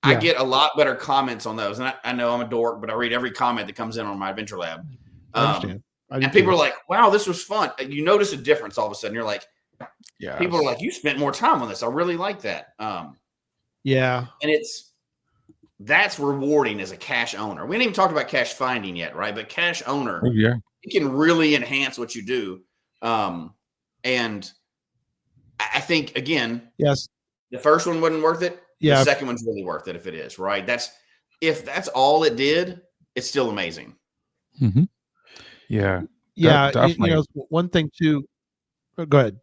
Yeah. I get a lot better comments on those. And I know I'm a dork, but I read every comment that comes in on my Adventure Lab. I understand. And people are like, wow, this was fun. You notice a difference all of a sudden. You're like, people are like, you spent more time on this. I really like that. Yeah. And that's rewarding as a cache owner. We didn't even talk about cache finding yet, right? But cache owner, it can really enhance what you do. And I think, again, yes, the first one wasn't worth it. Yeah. The second one's really worth it if it is, right? If that's all it did, it's still amazing. Mm-hmm. Yeah. Yeah. Definitely. One thing too. Go ahead.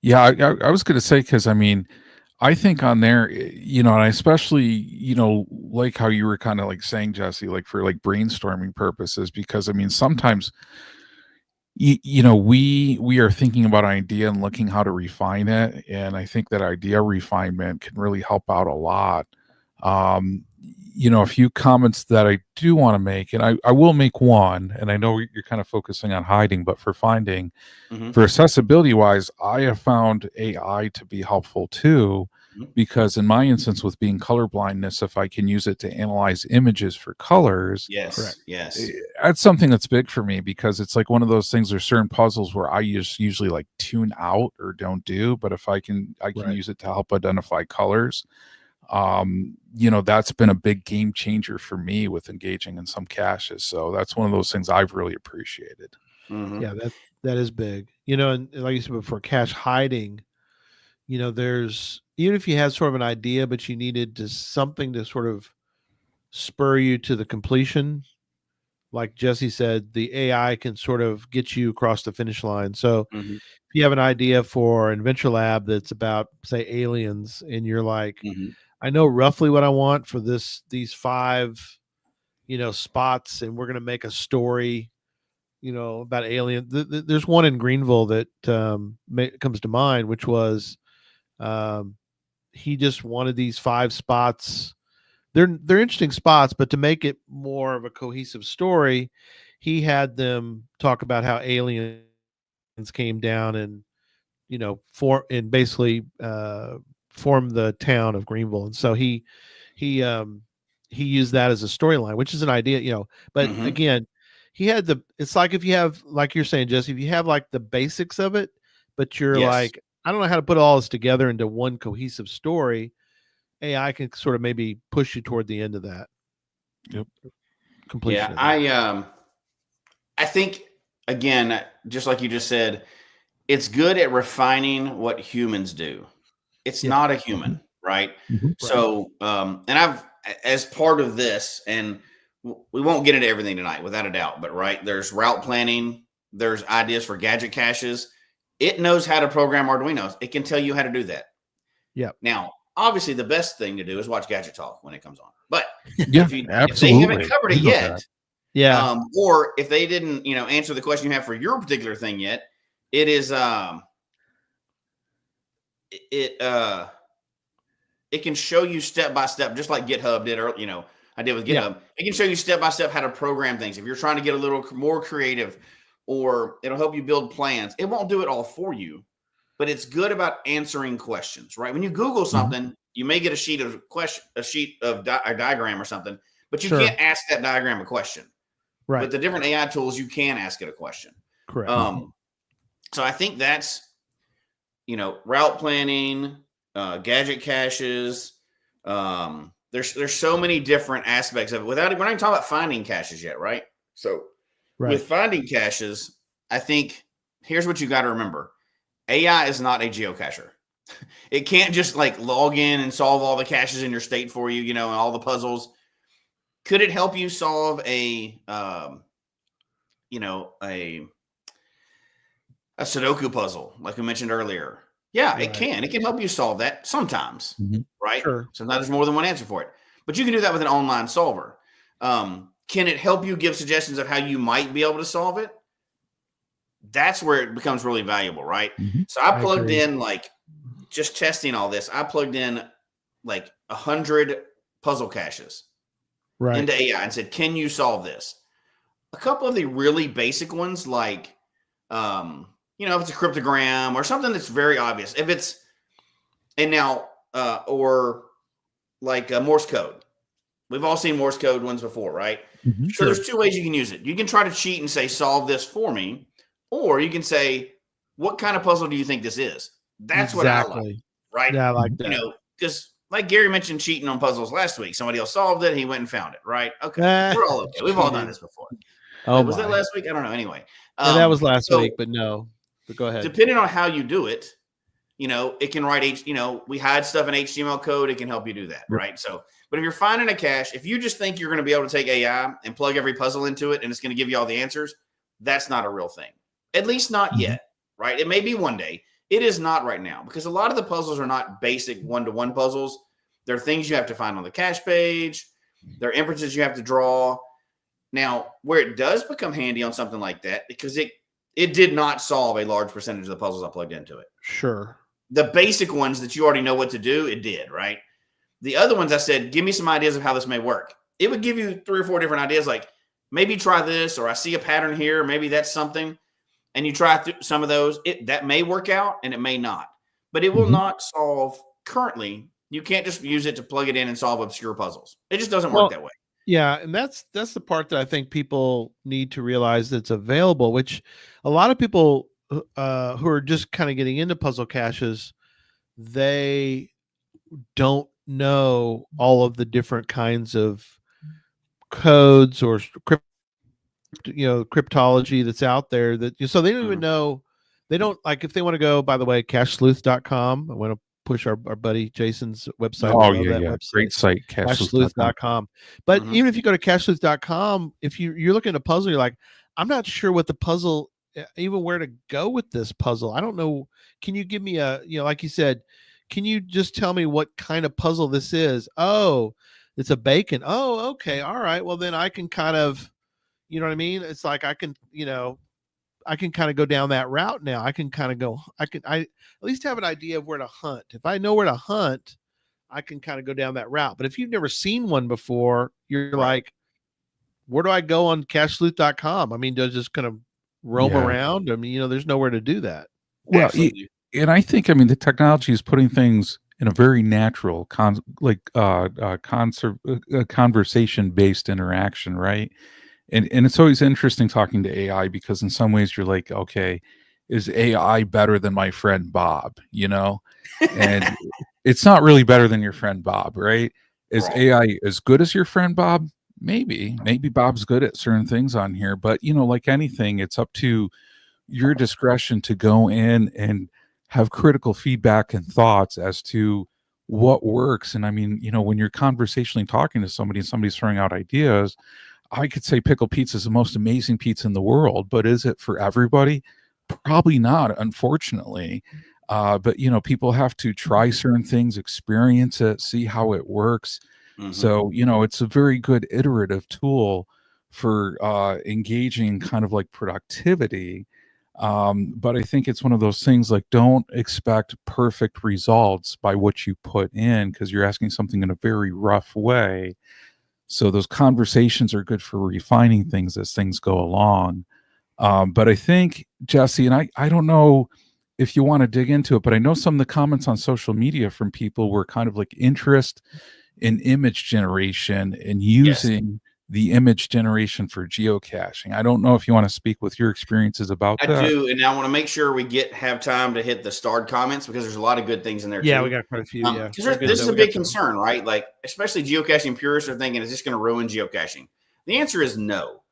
Yeah. I was going to say, because I think on there, and I especially, like how you were kind of like saying, Jesse, like for like brainstorming purposes, because sometimes, we are thinking about an idea and looking how to refine it. And I think that idea refinement can really help out a lot. A few comments that I do want to make, and I will make one, and I know you're kind of focusing on hiding, but for finding, for accessibility wise, I have found AI to be helpful too, because in my instance with being colorblindness, if I can use it to analyze images for colors, yes, that's something that's big for me, because it's like one of those things, there's certain puzzles where I just usually like tune out or don't do, but if I can use it to help identify colors. That's been a big game changer for me with engaging in some caches. So that's one of those things I've really appreciated. Yeah, that is big. And like you said before, cache hiding, there's, even if you had sort of an idea, but you needed something to sort of spur you to the completion. Like Jesse said, the AI can sort of get you across the finish line. So if you have an idea for an Adventure Lab that's about, say, aliens, and you're like, I know roughly what I want for these 5, spots, and we're going to make a story, about alien. There's one in Greenville that comes to mind, which was he just wanted these 5 spots. They're interesting spots, but to make it more of a cohesive story, he had them talk about how aliens came down and basically form the town of Greenville. And so he used that as a storyline, which is an idea, but again, it's like, if you have, like you're saying, Jesse, if you have like the basics of it, but you're like, I don't know how to put all this together into one cohesive story, AI can sort of maybe push you toward the end of that. Yep. Completion. Yeah. I think, again, just like you just said, it's good at refining what humans do. It's not a human, right? So, and I've, as part of this, and we won't get into everything tonight without a doubt, but there's route planning, there's ideas for gadget caches. It knows how to program Arduinos. It can tell you how to do that. Yeah. Now, obviously, the best thing to do is watch Gadget Talk when it comes on. But if they haven't covered it yet, or if they didn't, answer the question you have for your particular thing yet, it is it can show you step by step, just like GitHub did, or I did with GitHub. Yeah. It can show you step by step how to program things. If you're trying to get a little more creative, or it'll help you build plans. It won't do it all for you, but it's good about answering questions. Right? When you Google something, you may get a sheet of a diagram or something, but you Sure. can't ask that diagram a question. Right. With the different AI tools, you can ask it a question. Correct. So I think that's, route planning, gadget caches. There's so many different aspects of it. We're not even talking about finding caches yet, right? So with finding caches, I think here's what you got to remember: AI is not a geocacher. It can't just like log in and solve all the caches in your state for you, and all the puzzles. Could it help you solve a Sudoku puzzle, like we mentioned earlier? Yeah, it can. It can help you solve that sometimes, right? Sure. Sometimes there's more than one answer for it. But you can do that with an online solver. Can it help you give suggestions of how you might be able to solve it? That's where it becomes really valuable, right? So I plugged in, like, just testing all this, I plugged in like 100 puzzle caches into AI and said, can you solve this? A couple of the really basic ones, like, if it's a cryptogram or something that's very obvious, if it's, or like Morse code. We've all seen Morse code ones before, right? So there's two ways you can use it. You can try to cheat and say, solve this for me. Or you can say, what kind of puzzle do you think this is? That's what I like, right? Yeah, I like that. Because like Gary mentioned cheating on puzzles last week. Somebody else solved it. He went and found it, right? Okay. We're all okay. We've all done this before. Was that last week? I don't know. Anyway. That was last week, but no. But go ahead. Depending on how you do it, it can write, we hide stuff in HTML code. It can help you do that, right? So, but if you're finding a cache, if you just think you're going to be able to take AI and plug every puzzle into it and it's going to give you all the answers, that's not a real thing. At least not yet, right? It may be one day. It is not right now, because a lot of the puzzles are not basic one-to-one puzzles. They're things you have to find on the cache page. They're inferences you have to draw. Now, where it does become handy on something like that, because it did not solve a large percentage of the puzzles I plugged into it. Sure. The basic ones that you already know what to do, it did, right? The other ones I said, give me some ideas of how this may work. It would give you 3 or 4 different ideas, like maybe try this, or I see a pattern here, maybe that's something. And you try some of those, that may work out and it may not. But it will not solve currently. You can't just use it to plug it in and solve obscure puzzles. It just doesn't work that way. Yeah, and that's the part that I think people need to realize that's available, which a lot of people who are just kind of getting into puzzle caches, they don't know all of the different kinds of codes or cryptology that's out there, so they don't even know. They don't, like, if they want to go, by the way, cachesleuth.com. I want to push our buddy Jason's website. Website. Great site, cachesleuth.com. But even if you go to cachesleuth.com, if you're looking at a puzzle, you're like, I'm not sure what the puzzle, even where to go with this puzzle. I don't know. Can you give me like you said, can you just tell me what kind of puzzle this is? Oh, it's a bacon. Oh, okay. All right. Well, then I can kind of, you know what I mean? It's like I can kind of go down that route now. I at least have an idea of where to hunt. If I know where to hunt, I can kind of go down that route. But if you've never seen one before, you're like, where do I go on cachesleuth.com? I mean, does just kind of roam around? I mean, there's nowhere to do that. Well, and I think, the technology is putting things in a very natural, conversation-based interaction, right? And it's always interesting talking to AI, because in some ways you're like, okay, is AI better than my friend Bob? And it's not really better than your friend Bob, right? Is AI as good as your friend Bob? Maybe Bob's good at certain things on here, but like anything, it's up to your discretion to go in and have critical feedback and thoughts as to what works. And when you're conversationally talking to somebody and somebody's throwing out ideas, I could say pickle pizza is the most amazing pizza in the world, but is it for everybody? Probably not, unfortunately. But people have to try certain things, experience it, see how it works. So, it's a very good iterative tool for engaging kind of like productivity. But I think it's one of those things, like, don't expect perfect results by what you put in, because you're asking something in a very rough way. So those conversations are good for refining things as things go along. But I think, Jesse, and I don't know if you want to dig into it, but I know some of the comments on social media from people were kind of like interest in image generation and using the image generation for geocaching. I don't know if you want to speak with your experiences about that. I do, and I want to make sure we have time to hit the starred comments because there's a lot of good things in there. Yeah, too. we got quite a few. Because this is a big concern, right? Like, especially geocaching purists are thinking, is this going to ruin geocaching? The answer is no.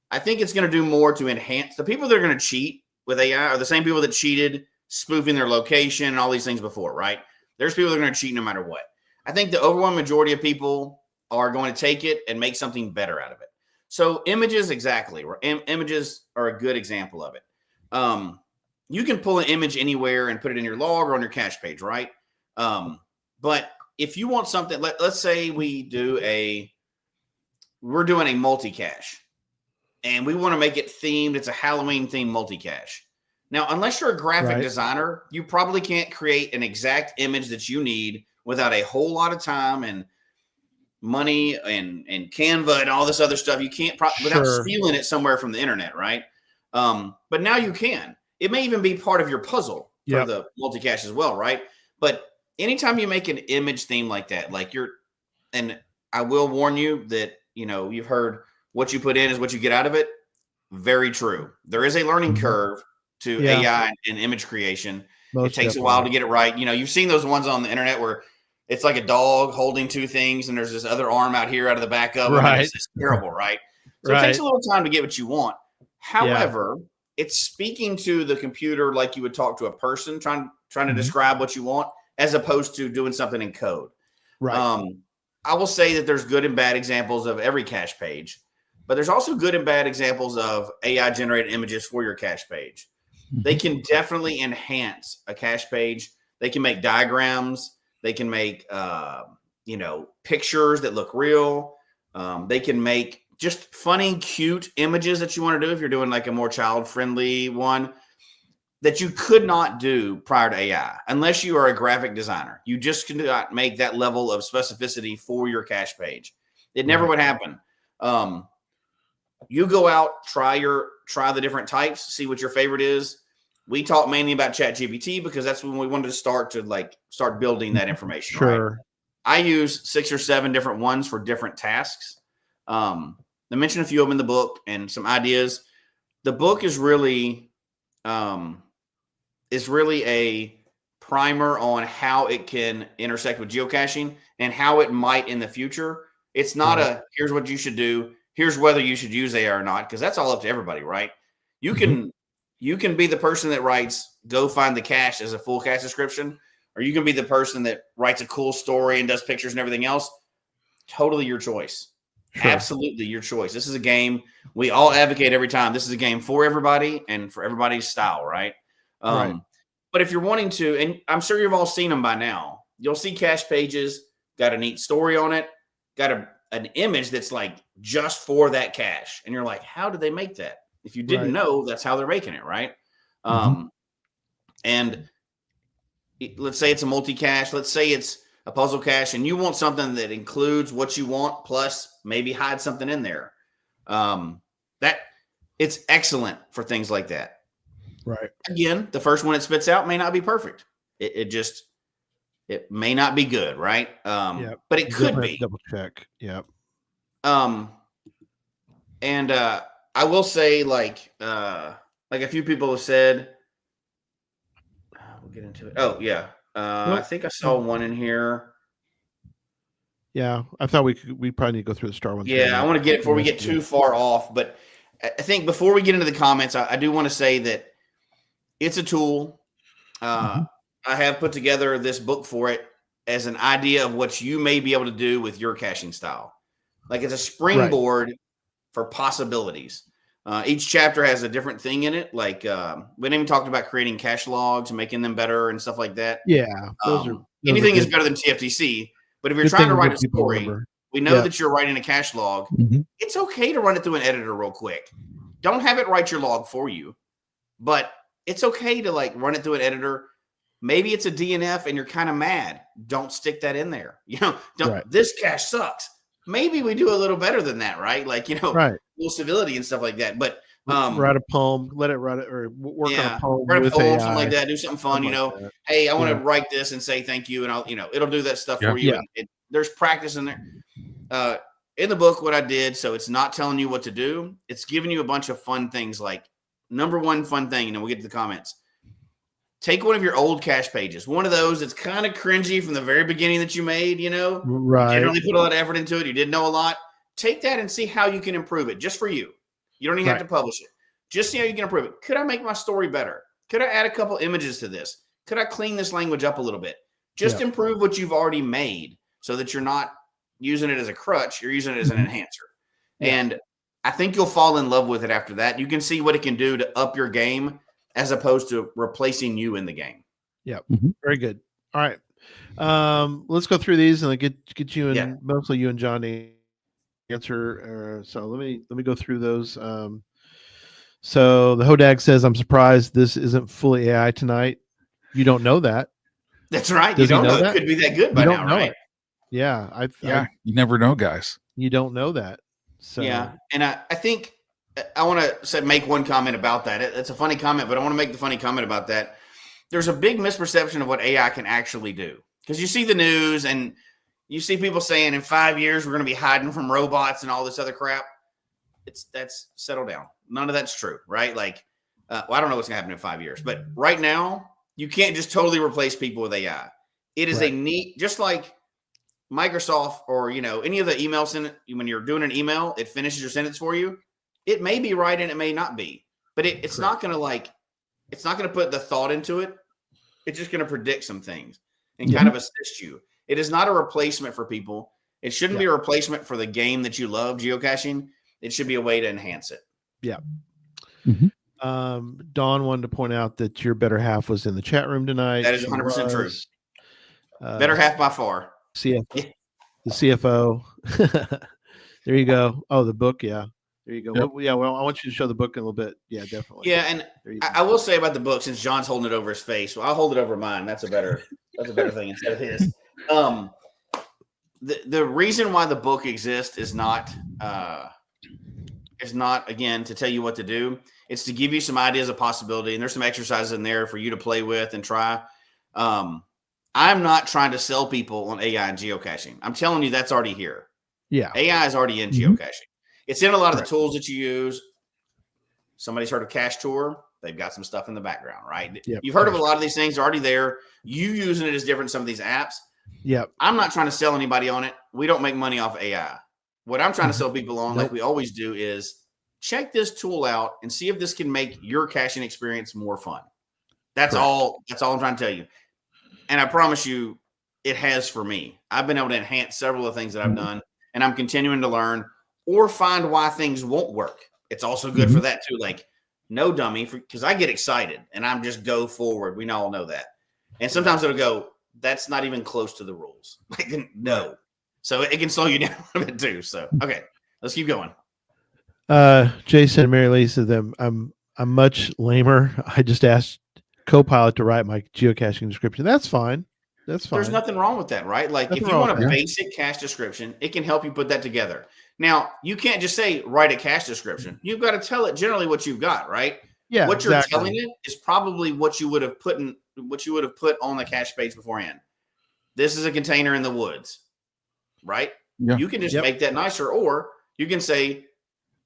I think it's going to do more to enhance. The people that are going to cheat with AI are the same people that cheated spoofing their location and all these things before, right? There's people that are going to cheat no matter what. I think the overwhelming majority of people are going to take it and make something better out of it. So images, exactly. Images are a good example of it. You can pull an image anywhere and put it in your log or on your cache page, right? But if you want something, let's say we're doing a multi-cache and we want to make it themed. It's a Halloween themed multi-cache. Now, unless you're a graphic designer, you probably can't create an exact image that you need without a whole lot of time and money and Canva and all this other stuff. You can't without stealing it somewhere from the internet, right? But now you can. It may even be part of your puzzle for the multi-cache as well, right? But anytime you make an image theme like that, and I will warn you that, you've heard what you put in is what you get out of it. Very true. There is a learning curve to AI and image creation. It takes a while to get it right. You've seen those ones on the internet where it's like a dog holding two things and there's this other arm out here out of the back of it. Right. It's terrible, right? So it takes a little time to get what you want. However, it's speaking to the computer like you would talk to a person trying to describe what you want, as opposed to doing something in code. Right. I will say that there's good and bad examples of every cache page, but there's also good and bad examples of AI generated images for your cache page. They can definitely enhance a cache page. They can make diagrams. They can make, pictures that look real. They can make just funny, cute images that you want to do if you're doing like a more child-friendly one that you could not do prior to AI unless you are a graphic designer. You just cannot make that level of specificity for your cache page. It never would happen. You go out, try the different types, see what your favorite is. We talk mainly about ChatGPT because that's when we wanted to start building that information. Sure. Right? I use 6 or 7 different ones for different tasks. I mentioned a few of them in the book and some ideas. The book is really a primer on how it can intersect with geocaching and how it might in the future. It's not here's what you should do. Here's whether you should use AI or not, because that's all up to everybody, right? You can be the person that writes, go find the cache as a full cache description, or you can be the person that writes a cool story and does pictures and everything else. Totally your choice. Sure. Absolutely your choice. This is a game we all advocate every time. This is a game for everybody and for everybody's style, right? But if you're wanting to, and I'm sure you've all seen them by now, you'll see cache pages, got a neat story on it, got an image that's like just for that cache. And you're like, how did they make that? If you didn't know, that's how they're making it, right? And let's say it's a multi-cache. Let's say it's a puzzle cache, and you want something that includes what you want, plus maybe hide something in there. That it's excellent for things like that. Right. Again, the first one it spits out may not be perfect. It may not be good, right? But it could be. Double check. Yep. And I will say, like a few people have said, we'll get into it. Oh yeah. I think I saw one in here. Yeah, I thought we probably need to go through the star ones. Yeah, I want to get it before we get too far off. But I think before we get into the comments, I do want to say that it's a tool. I have put together this book for it as an idea of what you may be able to do with your caching style. Like it's a springboard for possibilities. Each chapter has a different thing in it. Like we even talked about creating cache logs and making them better and stuff like that. Yeah. Anything is better than TFTC. But if you're trying to write a story, we know that you're writing a cache log. It's okay to run it through an editor real quick. Don't have it write your log for you, but it's okay to like run it through an editor. Maybe it's a DNF and you're kind of mad. Don't stick that in there. This cache sucks. Maybe we do a little better than that, right? Like, a little civility and stuff like that. But write a poem, let it write it, or work on a poem. Write a poem, something like that. Do something fun, Hey, I want to write this and say thank you, and I'll, it'll do that stuff for you. And there's practice in there. In the book, what I did, so it's not telling you what to do. It's giving you a bunch of fun things. Like number one fun thing, and then we'll get to the comments. Take one of your old cache pages. One of those that's kind of cringy from the very beginning that you made, Right. You didn't really put a lot of effort into it. You didn't know a lot. Take that and see how you can improve it just for you. You don't even have to publish it. Just see how you can improve it. Could I make my story better? Could I add a couple images to this? Could I clean this language up a little bit? Just improve what you've already made so that you're not using it as a crutch. You're using it as an enhancer. And I think you'll fall in love with it after that. You can see what it can do to up your game as opposed to replacing you in the game. Yeah. Very good. All right. Let's go through these and get you and mostly you and John to answer. So let me go through those. So the Hodag says, I'm surprised this isn't fully AI tonight. You don't know that. That's right. Does you don't know know that? It could be that good by now, right? It. Yeah. You never know, guys. You don't know that. So yeah. And I think I want to make one comment about that. It's a funny comment, but I want to make the funny comment about that. There's a big misperception of what AI can actually do, because you see the news and you see people saying in 5 years we're going to be hiding from robots and all this other crap. That's settle down. None of that's true, right? Like, I don't know what's going to happen in 5 years, but right now you can't just totally replace people with AI. It is a neat, just like Microsoft or any of the email sentence. When you're doing an email, it finishes your sentence for you. It may be right and it may not be, but it's not going to it's not going to put the thought into it. It's just going to predict some things and kind of assist you. It is not a replacement for people. It shouldn't be a replacement for the game that you love, geocaching. It should be a way to enhance it. Yeah. Dawn wanted to point out that your better half was in the chat room tonight. That is 100% true. Better half by far. The CFO. There you go. Oh, the book. Yeah. There you go. Yep. Well, I want you to show the book in a little bit. Yeah, definitely. Yeah, and I will say about the book, since John's holding it over his face, well, I'll hold it over mine. That's a better thing instead of his. The reason why the book exists is not again to tell you what to do. It's to give you some ideas of possibility, and there's some exercises in there for you to play with and try. I'm not trying to sell people on AI and geocaching. I'm telling you that's already here. Yeah, AI is already in geocaching. It's in a lot of the tools that you use. Somebody's heard of Cache Tour. They've got some stuff in the background, right? Yep. You've heard of a lot of these things already there. You using it is different than some of these apps. Yep. I'm not trying to sell anybody on it. We don't make money off AI. What I'm trying to sell people on, like we always do, is check this tool out and see if this can make your caching experience more fun. That's all I'm trying to tell you. And I promise you, it has for me. I've been able to enhance several of the things that I've done, and I'm continuing to learn or find why things won't work. It's also good for that too. Like, no dummy, because I get excited and I'm just go forward. We all know that. And sometimes it'll go, that's not even close to the rules. Like, no. So it can slow you down a bit too. So, okay, let's keep going. Jason and Mary Lee said that I'm much lamer. I just asked Copilot to write my geocaching description. That's fine. That's fine. There's nothing wrong with that, right? Like, if you want a basic cache description, it can help you put that together. Now, you can't just say write a cache description. You've got to tell it generally what you've got, right? Yeah. What you're telling it is probably what you would have put on the cache page beforehand. This is a container in the woods, right? Yeah. You can just make that nicer, or you can say,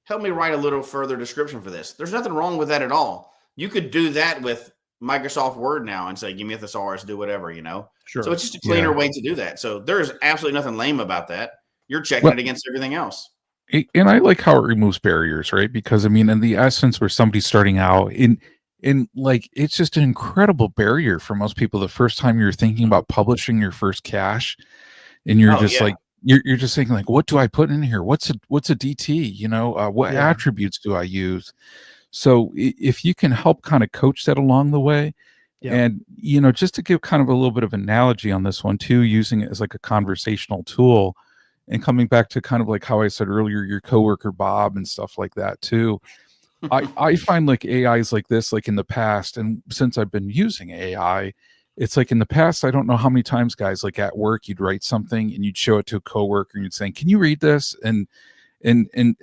help me write a little further description for this. There's nothing wrong with that at all. You could do that with Microsoft Word now and say, give me a thesaurus, do whatever, Sure. So it's just a cleaner way to do that. So there's absolutely nothing lame about that. You're checking it against everything else. And I like how it removes barriers, right? Because I mean, in the essence, where somebody's starting out in like, it's just an incredible barrier for most people. The first time you're thinking about publishing your first cache, and you're like, you're just thinking like, what do I put in here? What's a DT? What attributes do I use? So if you can help kind of coach that along the way, and just to give kind of a little bit of analogy on this one too, using it as like a conversational tool, and coming back to kind of like how I said earlier, your coworker Bob and stuff like that too. I find like AIs like this, like in the past, and since I've been using AI, it's like in the past, I don't know how many times, guys, like at work, you'd write something and you'd show it to a coworker and you'd say, can you read this and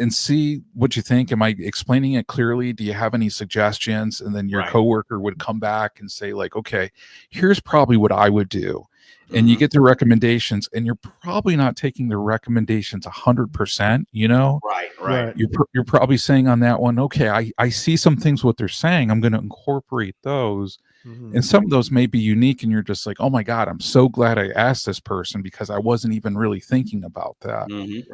see what you think? Am I explaining it clearly? Do you have any suggestions? And then your coworker would come back and say like, okay, here's probably what I would do. and you get the recommendations, and you're probably not taking the recommendations 100%, you know? Right. You're probably saying on that one, okay, I see some things what they're saying. I'm going to incorporate those. And some of those may be unique, and you're just like, oh my God, I'm so glad I asked this person because I wasn't even really thinking about that. Right.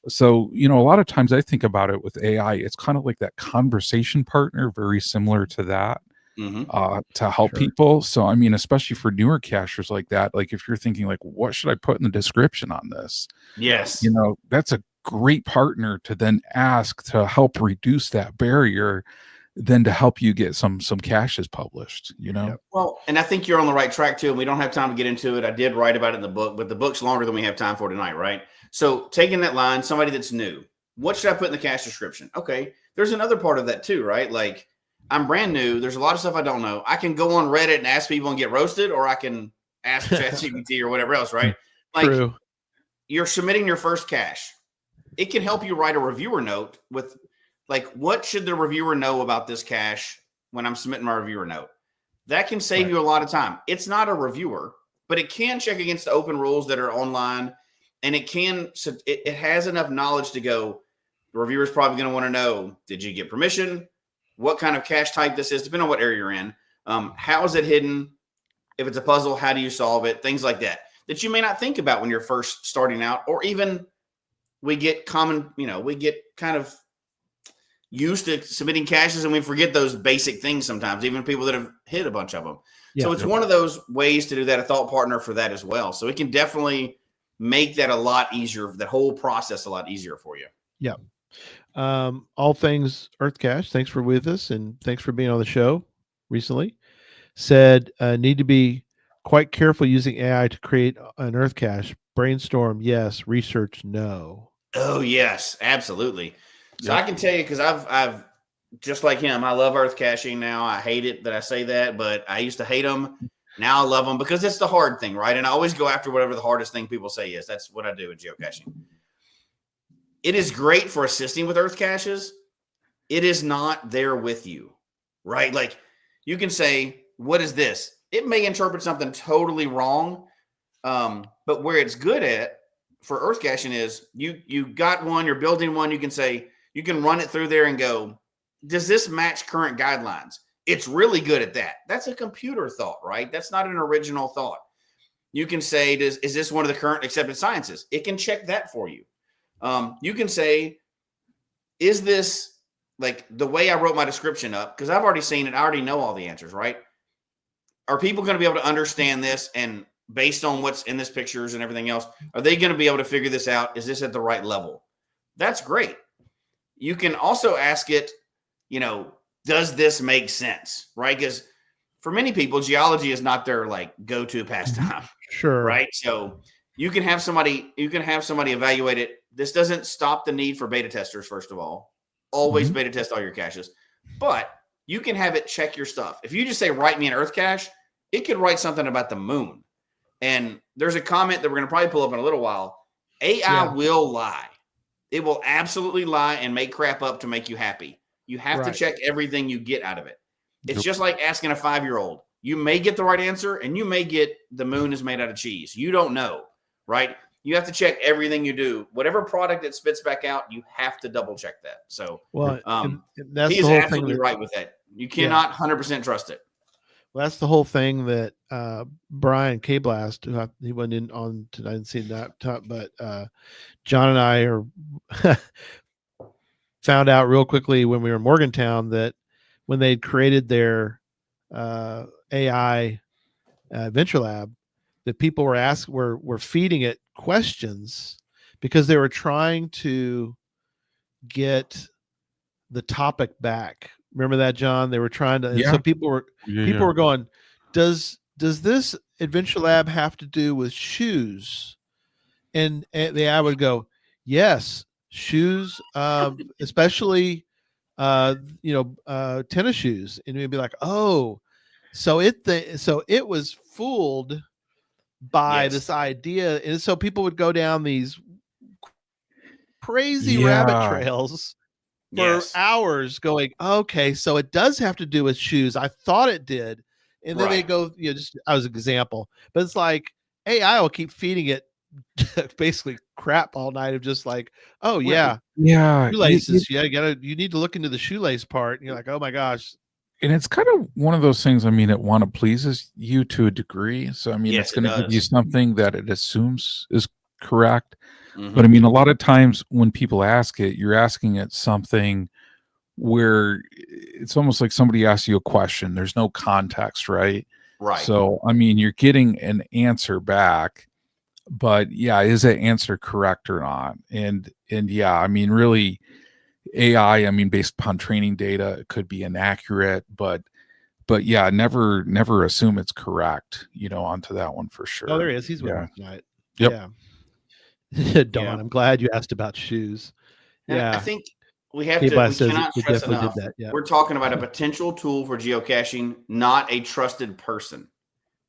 So, you know, a lot of times I think about it with AI, it's kind of like that conversation partner, very similar to that. To help people. So, I mean, especially for newer cachers like that, like if you're thinking like, what should I put in the description on this? Yes. You know, that's a great partner to then ask to help reduce that barrier, then to help you get some caches published, you know? Yep. Well, and I think you're on the right track too. And we don't have time to get into it. I did write about it in the book, but the book's longer than we have time for tonight, right? So taking that line, somebody that's new, what should I put in the cache description? Okay. There's another part of that too, right? Like, I'm brand new. There's a lot of stuff I don't know. I can go on Reddit and ask people and get roasted, or I can ask ChatGPT or whatever else, right? Like, True. You're submitting your first cache. It can help you write a reviewer note with, like, what should the reviewer know about this cache when I'm submitting my reviewer note? That can save you a lot of time. It's not a reviewer, but it can check against the open rules that are online, and it has enough knowledge to go, the reviewer's probably going to want to know, did you get permission? What kind of cache type this is, depending on what area you're in. How is it hidden? If it's a puzzle, how do you solve it? Things like that you may not think about when you're first starting out, or even we get kind of used to submitting caches and we forget those basic things sometimes, even people that have hit a bunch of them. So it's one of those ways to do that, a thought partner for that as well. So it can definitely make that a lot easier, that whole process a lot easier for you. Yeah. All things EarthCache, thanks for with us and thanks for being on the show recently. Said need to be quite careful using AI to create an EarthCache. Brainstorm, yes. Research, no. Oh yes, absolutely. So I can tell you, because I've just like him, I love EarthCaching now. I hate it that I say that, but I used to hate them. Now I love them because it's the hard thing, right? And I always go after whatever the hardest thing people say is. That's what I do in geocaching. It is great for assisting with EarthCaches. It is not there with you, right? Like, you can say, what is this? It may interpret something totally wrong. But where it's good at for EarthCaching is you got one, you're building one. You can say, you can run it through there and go, does this match current guidelines? It's really good at that. That's a computer thought, right? That's not an original thought. You can say, is this one of the current accepted sciences? It can check that for you. You can say, is this like the way I wrote my description up? Because I've already seen it. I already know all the answers, right? Are people going to be able to understand this? And based on what's in this pictures and everything else, are they going to be able to figure this out? Is this at the right level? That's great. You can also ask it, does this make sense? Right? Because for many people, geology is not their like go-to pastime. Sure. Right. So you can have somebody evaluate it. This doesn't stop the need for beta testers, first of all. Always beta test all your caches. But you can have it check your stuff. If you just say, write me an EarthCache, it could write something about the moon. And there's a comment that we're going to probably pull up in a little while. AI will lie. It will absolutely lie and make crap up to make you happy. You have to check everything you get out of it. It's just like asking a 5-year-old. You may get the right answer, and you may get the moon is made out of cheese. You don't know, right? You have to check everything you do. Whatever product it spits back out, you have to double check that. So, and that's he is the whole absolutely thing right with that. You cannot 100% trust it. Well, that's the whole thing that Brian K. Blast, who he went in on tonight, I didn't see that, but John and I found out real quickly when we were in Morgantown that when they created their AI Venture Lab, that people were feeding it questions because they were trying to get the topic back. Remember that, John? They were trying to, and so people were going, does this Adventure Lab have to do with shoes? And the AI would go, yes, shoes, especially tennis shoes. And we'd be like, oh, so it was fooled by this idea, and so people would go down these crazy rabbit trails for hours going, okay, so it does have to do with shoes. I thought it did. And then they go, just as an example, but it's like, AI will keep feeding it basically crap all night of just like, oh yeah, Yeah. shoelaces. You need to look into the shoelace part. And you're like, oh my gosh. And it's kind of one of those things, I mean, it want to pleases you to a degree. So, I mean, Yes, it's going it to give does. you something that it assumes is correct. Mhm. But I mean, a lot of times when people ask it, you're asking it something where it's almost like somebody asks you a question. There's no context, right? Right. So, I mean, you're getting an answer back, but yeah, is that answer correct or not? And yeah, I mean, really, AI, I mean, based upon training data, it could be inaccurate, but yeah, never assume it's correct, onto that one for sure. Oh, there he is. He's with Yeah. us tonight. Yep. Yeah. Dawn, Yeah. I'm glad you asked about shoes. And Yeah. I think we have Hey, to, Buzz we says cannot we stress definitely enough. did that. Yeah. We're talking about a potential tool for geocaching, not a trusted person.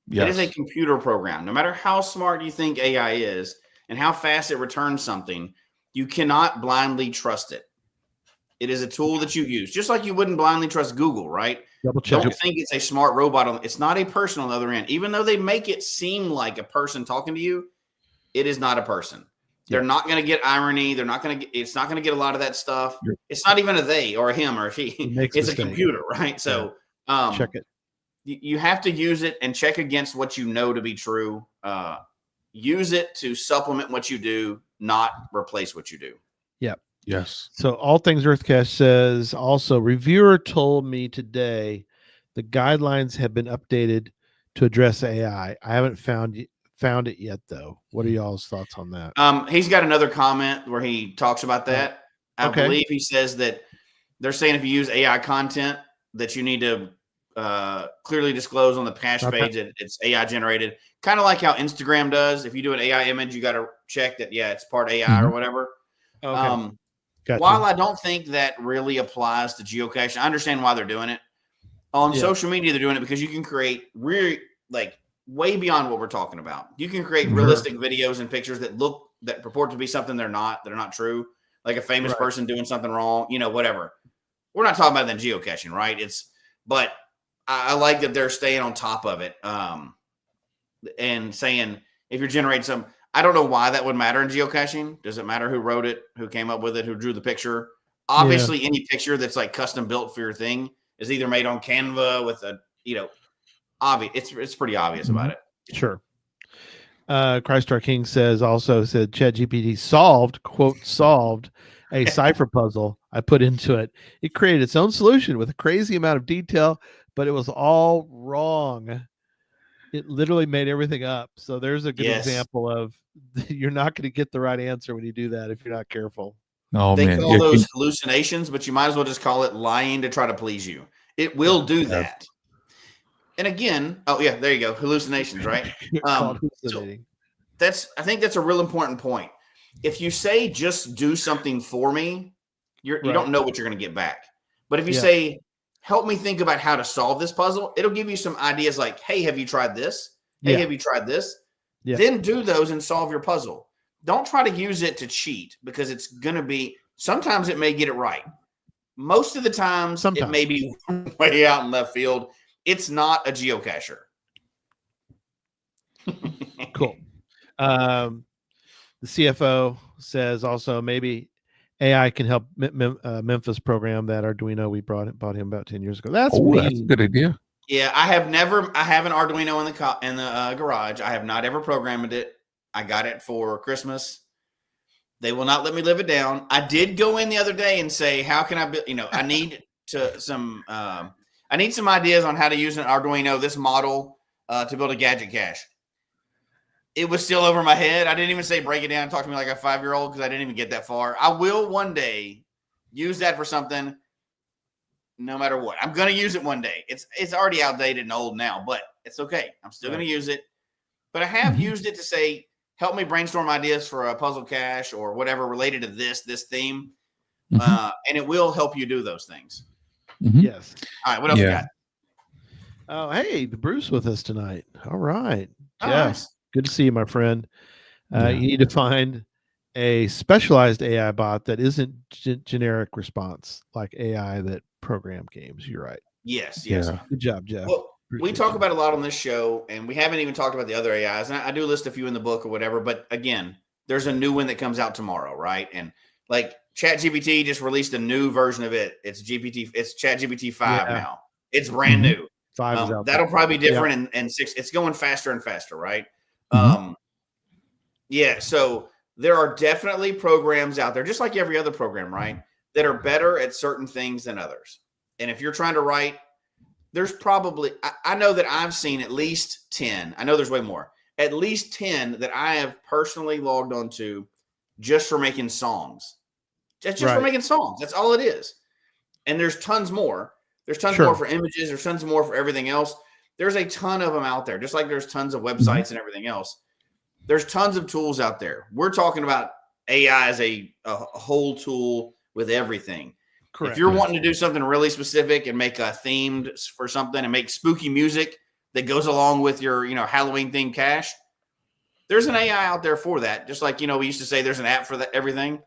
It is a Yes. computer program. No matter how smart you think AI is and how fast it returns something, you cannot blindly trust it. It is a tool that you use, just like you wouldn't blindly trust Google, right? Double check. Don't think it's a smart robot. It's not a person on the other end. Even though they make it seem like a person talking to you, it is not a person. They're not going to get irony. They're not going to. It's not going to get a lot of that stuff. It's not even a they or a him or a he. It's a computer, right? So check it. You have to use it and check against what you know to be true. Use it to supplement what you do, not replace what you do. Yep. Yes. So All Things EarthCache says also, reviewer told me today the guidelines have been updated to address AI. I haven't found it yet though. What are y'all's thoughts on that? He's got another comment where he talks about that. I Okay. believe he says that they're saying if you use AI content that you need to clearly disclose on the cache page that it's AI generated, kind of like how Instagram does. If you do an AI image, you got to check that, yeah, it's part AI or whatever. Okay. Gotcha. While I don't think that really applies to geocaching, I understand why they're doing it. On social media, they're doing it because you can create really like way beyond what we're talking about. You can create realistic videos and pictures that purport to be something they're not true, like a famous person doing something wrong, whatever. We're not talking about that in geocaching, right? But I like that they're staying on top of it and saying if you're generating some. I don't know why that would matter in geocaching. Does it matter who wrote it, who came up with it, who drew the picture? Obviously, any picture that's like custom built for your thing is either made on Canva with a, obvious. It's pretty obvious about it. Sure. Christ Our King said ChatGPT solved a cipher puzzle I put into it. It created its own solution with a crazy amount of detail, but it was all wrong. It literally made everything up. So there's a good example of you're not going to get the right answer when you do that if you're not careful. Oh, they man. call those hallucinations, but you might as well just call it lying to try to please you. It will do that. And again, there you go. Hallucinations, right? Hallucinating. I think that's a real important point. If you say just do something for me, you don't know what you're going to get back. But if you say, help me think about how to solve this puzzle, it'll give you some ideas like, hey, have you tried this? Hey, have you tried this? Yeah. Then do those and solve your puzzle. Don't try to use it to cheat because it's going to be, sometimes it may get it right. Most of the times it may be way out in left field. It's not a geocacher. Cool. The CFO says also maybe AI can help Memfis program that Arduino we bought him about 10 years ago. That's a good idea. Yeah, I have an Arduino in the garage. I have not ever programmed it. I got it for Christmas. They will not let me live it down. I did go in the other day and say, how can I build, I need some ideas on how to use an Arduino, this model, to build a gadget cache. It was still over my head. I didn't even say break it down, talk to me like a 5-year-old because I didn't even get that far. I will one day use that for something, no matter what. I'm going to use it one day. It's already outdated and old now, but it's okay. I'm still going to use it. But I have used it to say, help me brainstorm ideas for a puzzle cache or whatever related to this theme. And it will help you do those things. Yes. All right. What else you got? Oh, hey, Bruce with us tonight. All right. Nice. Good to see you, my friend. You need to find a specialized AI bot that isn't generic response, like AI that program games. You're right. Yes. Good job, Jeff. Well, we talk about a lot on this show, and we haven't even talked about the other AIs. And I do list a few in the book or whatever, but again, there's a new one that comes out tomorrow, right? And like ChatGPT just released a new version of it. It's ChatGPT 5 now. It's brand new. 5 is out that'll there. probably be different, and 6. It's going faster and faster, right? Yeah. So there are definitely programs out there, just like every other program, right, that are better at certain things than others. And if you're trying to write, there's probably, I know that I've seen at least 10. I know there's way more. At least 10 that I have personally logged onto just for making songs. Just for making songs. That's all it is. And there's tons more. There's tons more for images. There's tons more for everything else. There's a ton of them out there, just like there's tons of websites and everything else. There's tons of tools out there. We're talking about AI as a whole tool with everything. Correct. If you're wanting to do something really specific and make a themed for something and make spooky music that goes along with your, Halloween themed cache, there's an AI out there for that. Just like, we used to say there's an app for everything.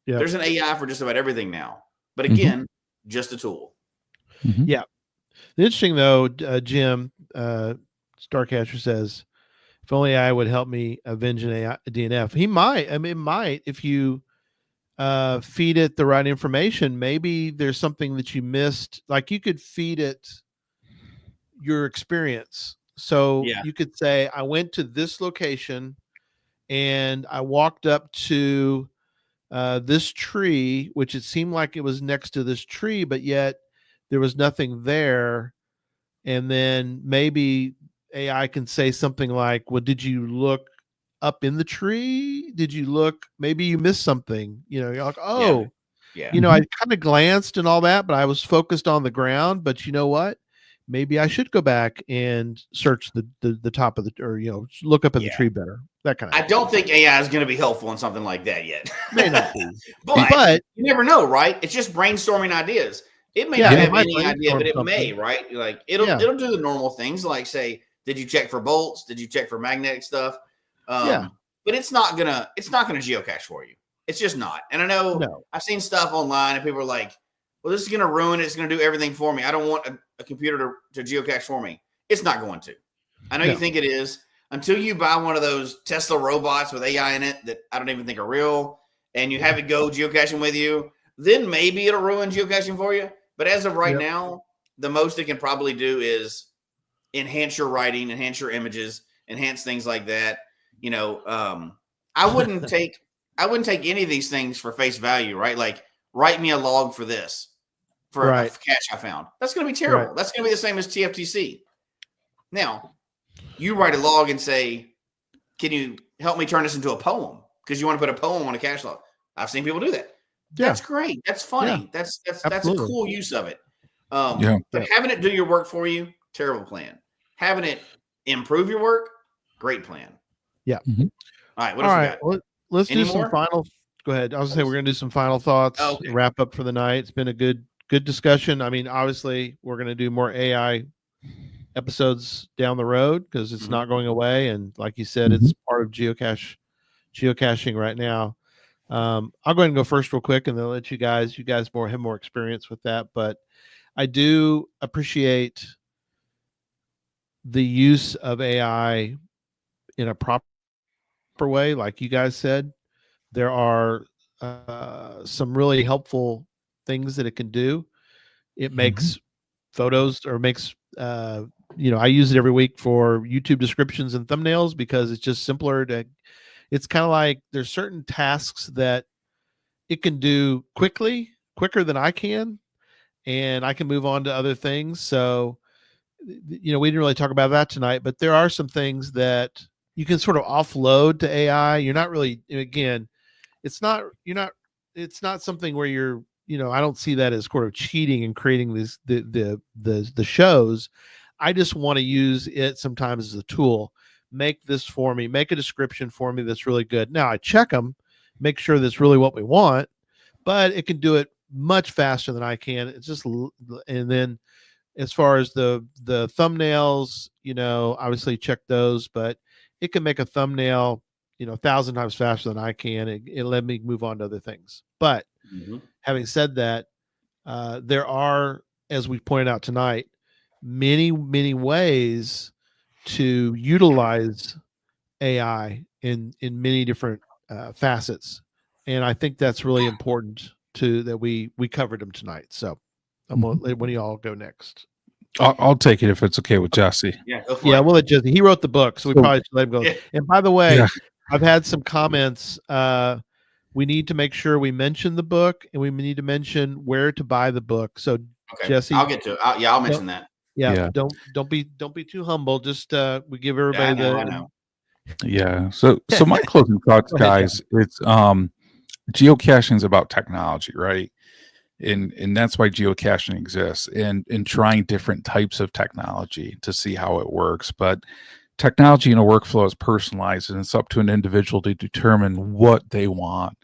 Yep. There's an AI for just about everything now. But again, just a tool. Yeah. Interesting though, Jim, Starcatcher says, if only AI would help me avenge a DNF. He might. I mean, it might if you feed it the right information. Maybe there's something that you missed. Like you could feed it your experience. So you could say, I went to this location and I walked up to this tree, which it seemed like it was next to this tree, but yet there was nothing there. And then maybe AI can say something like, well, did you look up in the tree? Did you look, maybe you missed something, you're like, oh, I kind of glanced and all that, but I was focused on the ground. But you know what? Maybe I should go back and search the top of look up at the tree better. That kind of I don't think AI is going to be helpful in something like that yet. May not be. but you never know, right? It's just brainstorming ideas. It may not have any idea, but it may, right? Like it'll do the normal things, like say, did you check for bolts? Did you check for magnetic stuff? But it's not gonna geocache for you. It's just not. And I know I've seen stuff online and people are like, well, this is gonna ruin it. It's gonna do everything for me. I don't want a computer to geocache for me. It's not going to. I know you think it is, until you buy one of those Tesla robots with AI in it that I don't even think are real, and you have it go geocaching with you, then maybe it'll ruin geocaching for you. But as of right now, the most it can probably do is enhance your writing, enhance your images, enhance things like that. I wouldn't take any of these things for face value, right? Like, write me a log for this, for a cache I found. That's going to be terrible. Right. That's going to be the same as TFTC. Now, you write a log and say, can you help me turn this into a poem? Because you want to put a poem on a cache log. I've seen people do that. Yeah. That's great. That's funny. Yeah. That's a cool use of it. But having it do your work for you, terrible plan. Having it improve your work, great plan. Yeah. All right. What else we got? Well, let's do some final. Go ahead. I was going to say we're going to do some final thoughts. Wrap up for the night. It's been a good discussion. I mean, obviously, we're going to do more AI episodes down the road because it's not going away. And like you said, it's part of geocaching right now. I'll go ahead and go first real quick, and then I'll let you guys have more experience with that. But I do appreciate the use of AI in a proper way. Like you guys said, there are some really helpful things that it can do. It makes photos, or makes, I use it every week for YouTube descriptions and thumbnails because it's just simpler it's kind of like there's certain tasks that it can do quicker than I can, and I can move on to other things. So, we didn't really talk about that tonight, but there are some things that you can sort of offload to AI. You're not really, again, it's not something where you're, I don't see that as sort of cheating and creating the shows. I just want to use it sometimes as a tool. Make this for me, make a description for me that's really good. Now I check them, make sure that's really what we want, but it can do it much faster than I can. It's just, and then as far as the thumbnails, obviously check those, but it can make a thumbnail, 1,000 times faster than I can. It let me move on to other things. But having said that, there are, as we pointed out tonight, many, many ways to utilize AI in many different facets, and I think that's really important that we covered them tonight. So I'm gonna let one of y'all go next. I'll take it if it's okay with Jesse. Yeah, go for Yeah, it. we'll let Jesse. He wrote the book, so we probably should let him go. Yeah. And by the way, Yeah. I've had some comments. We need to make sure we mention the book, and we need to mention where to buy the book. So Okay, Jesse, I'll get to it. I'll mention that. yeah, Yeah. don't be too humble. Just we give Yeah, everybody I know. Yeah. So my closing thoughts, Go ahead, guys, it's geocaching is about technology, right? And that's why geocaching exists, and trying different types of technology to see how it works. But technology in a workflow is personalized, and it's up to an individual to determine what they want.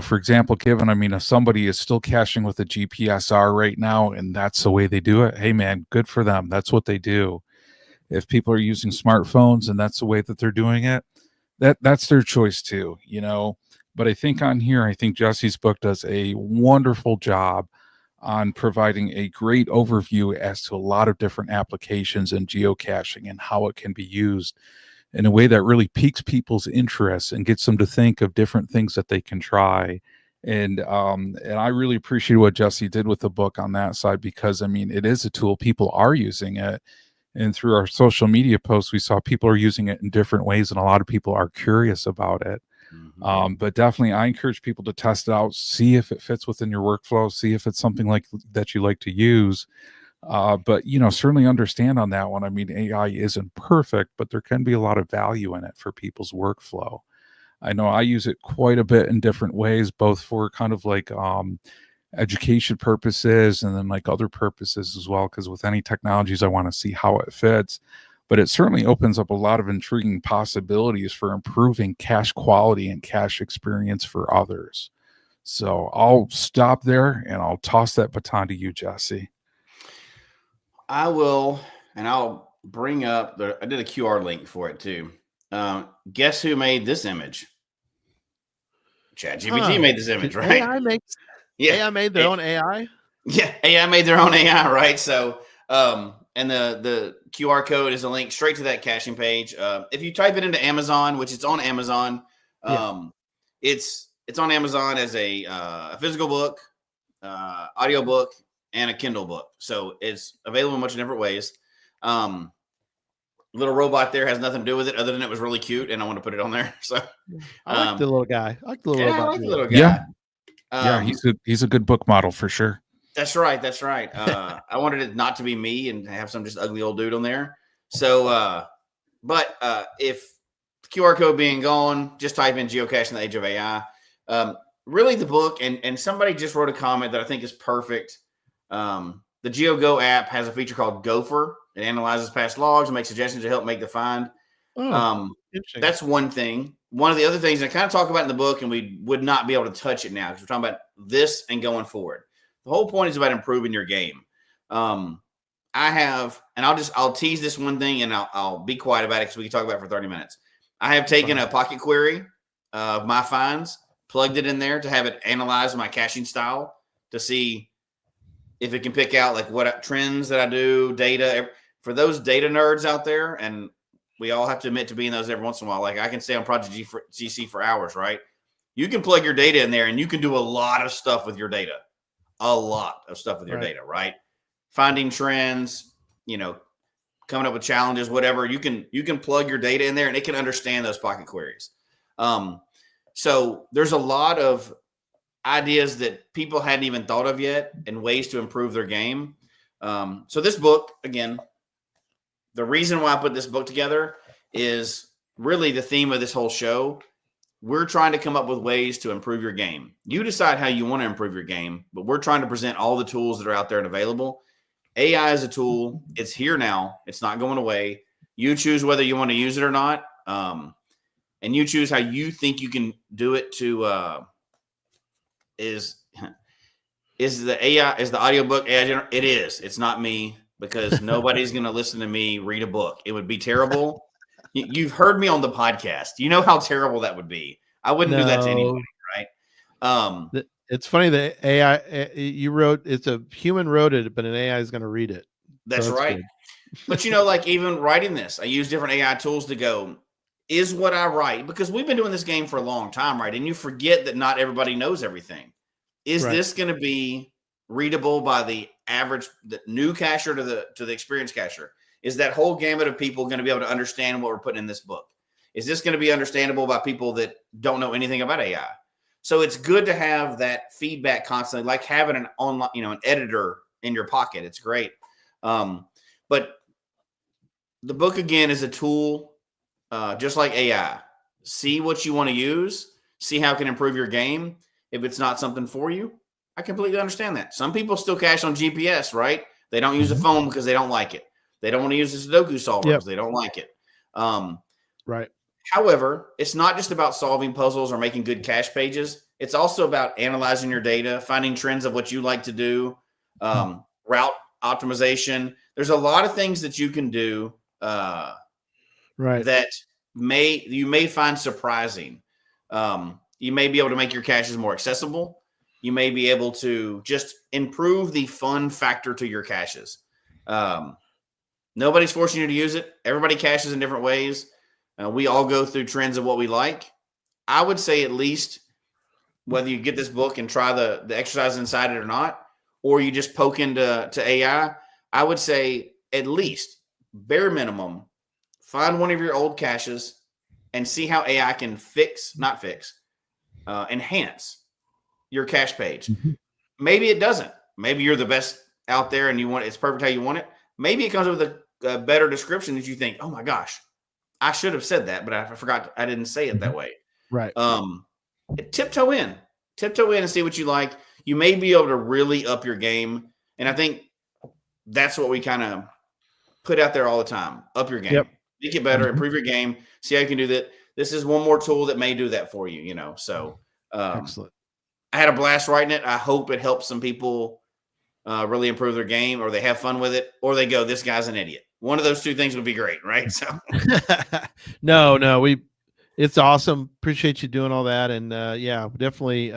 For example, if somebody is still caching with a GPSR right now and that's the way they do it, hey man, good for them. That's what they do. If people are using smartphones and that's the way that they're doing it, that's their choice too, But I think Jesse's book does a wonderful job on providing a great overview as to a lot of different applications in geocaching and how it can be used in a way that really piques people's interest and gets them to think of different things that they can try. And I really appreciate what Jesse did with the book on that side, because it is a tool. People are using it. And through our social media posts, we saw people are using it in different ways, and a lot of people are curious about it. But definitely, I encourage people to test it out, see if it fits within your workflow, see if it's something like that you like to use. But certainly understand on that one. AI isn't perfect, but there can be a lot of value in it for people's workflow. I know I use it quite a bit in different ways, both for kind of like education purposes and then like other purposes as well, because with any technologies I want to see how it fits. But it certainly opens up a lot of intriguing possibilities for improving cache quality and cache experience for others. So I'll stop there and I'll toss that baton to you, Jesse. I will, and I'll bring up I did a QR link for it too. Guess who made this image? ChatGPT made this image, right? AI made their own AI. Yeah, AI made their own AI, right? So, and the QR code is a link straight to that caching page. If you type it into Amazon, which it's on Amazon, it's on Amazon as a physical book, audio book, and a Kindle book. So it's available in much different ways. Little robot there has nothing to do with it other than it was really cute and I want to put it on there. So I like the little guy. I like the little yeah, robot. I like the little guy. Yeah, he's a good book model for sure. That's right. I wanted it not to be me and have some just ugly old dude on there. So, but if the QR code being gone, just type in Geocache in the Age of AI. Really the book, and somebody just wrote a comment that I think is perfect. The GeoGo app has a feature called Gopher. It analyzes past logs and makes suggestions to help make the find. That's one thing. One of the other things I kind of talk about in the book, and we would not be able to touch it now because we're talking about this and going forward. The whole point is about improving your game. I have, and I'll tease this one thing and I'll be quiet about it because we can talk about it for 30 minutes. I have taken a pocket query of my finds, plugged it in there to have it analyze my caching style to see if it can pick out like what trends that I do, data. For those data nerds out there, and we all have to admit to being those every once in a while. Like I can stay on Project GC for hours, right? You can plug your data in there and you can do a lot of stuff with your data. Data, right? Finding trends, coming up with challenges, whatever. You can plug your data in there and it can understand those pocket queries. So there's a lot of ideas that people hadn't even thought of yet and ways to improve their game. So this book, again, the reason why I put this book together is really the theme of this whole show. We're trying to come up with ways to improve your game. You decide how you want to improve your game, but we're trying to present all the tools that are out there and available. AI is a tool. It's here now. It's not going away. You choose whether you want to use it or not. And you choose how you think you can do it to is the audiobook AI it is. It's not me because nobody's going to listen to me read a book. It would be terrible. You've heard me on the podcast. You know how terrible that would be. I wouldn't do that to anybody, right? It's funny that AI you wrote. It's a human wrote it, but an AI is going to read it. That's So right. good. But like even writing this, I use different AI tools to go, is what I write, because we've been doing this game for a long time, right? And you forget that not everybody knows everything. Is Right. this going to be readable by the average, the new cacher to the experienced cacher? Is that whole gamut of people going to be able to understand what we're putting in this book? Is this going to be understandable by people that don't know anything about AI? So it's good to have that feedback constantly, like having an online, an editor in your pocket. It's great. But the book, again, is a tool, just like AI. See what you want to use, see how it can improve your game. If it's not something for you, I completely understand that. Some people still cache on GPS, right? They don't use a phone because they don't like it. They don't want to use the Sudoku solver because they don't like it. Right. However, it's not just about solving puzzles or making good cache pages. It's also about analyzing your data, finding trends of what you like to do, route optimization. There's a lot of things that you can do that you may find surprising. You may be able to make your caches more accessible. You may be able to just improve the fun factor to your caches. Nobody's forcing you to use it. Everybody caches in different ways. We all go through trends of what we like. I would say at least whether you get this book and try the exercise inside it or not, or you just poke into AI, I would say at least, bare minimum, find one of your old caches and see how AI can enhance your cache page. Maybe it doesn't. Maybe you're the best out there and it's perfect how you want it. Maybe it comes up with a better description that you think, oh my gosh, I should have said that, but I forgot. I didn't say it that way. Right. Tiptoe in and see what you like. You may be able to really up your game. And I think that's what we kind of put out there all the time. Up your game. Make it better, improve your game, see how you can do that. This is one more tool that may do that for you, So Excellent. I had a blast writing it. I hope it helps some people really improve their game, or they have fun with it, or they go, this guy's an idiot. One of those two things would be great, right? So no, it's awesome. Appreciate you doing all that. And definitely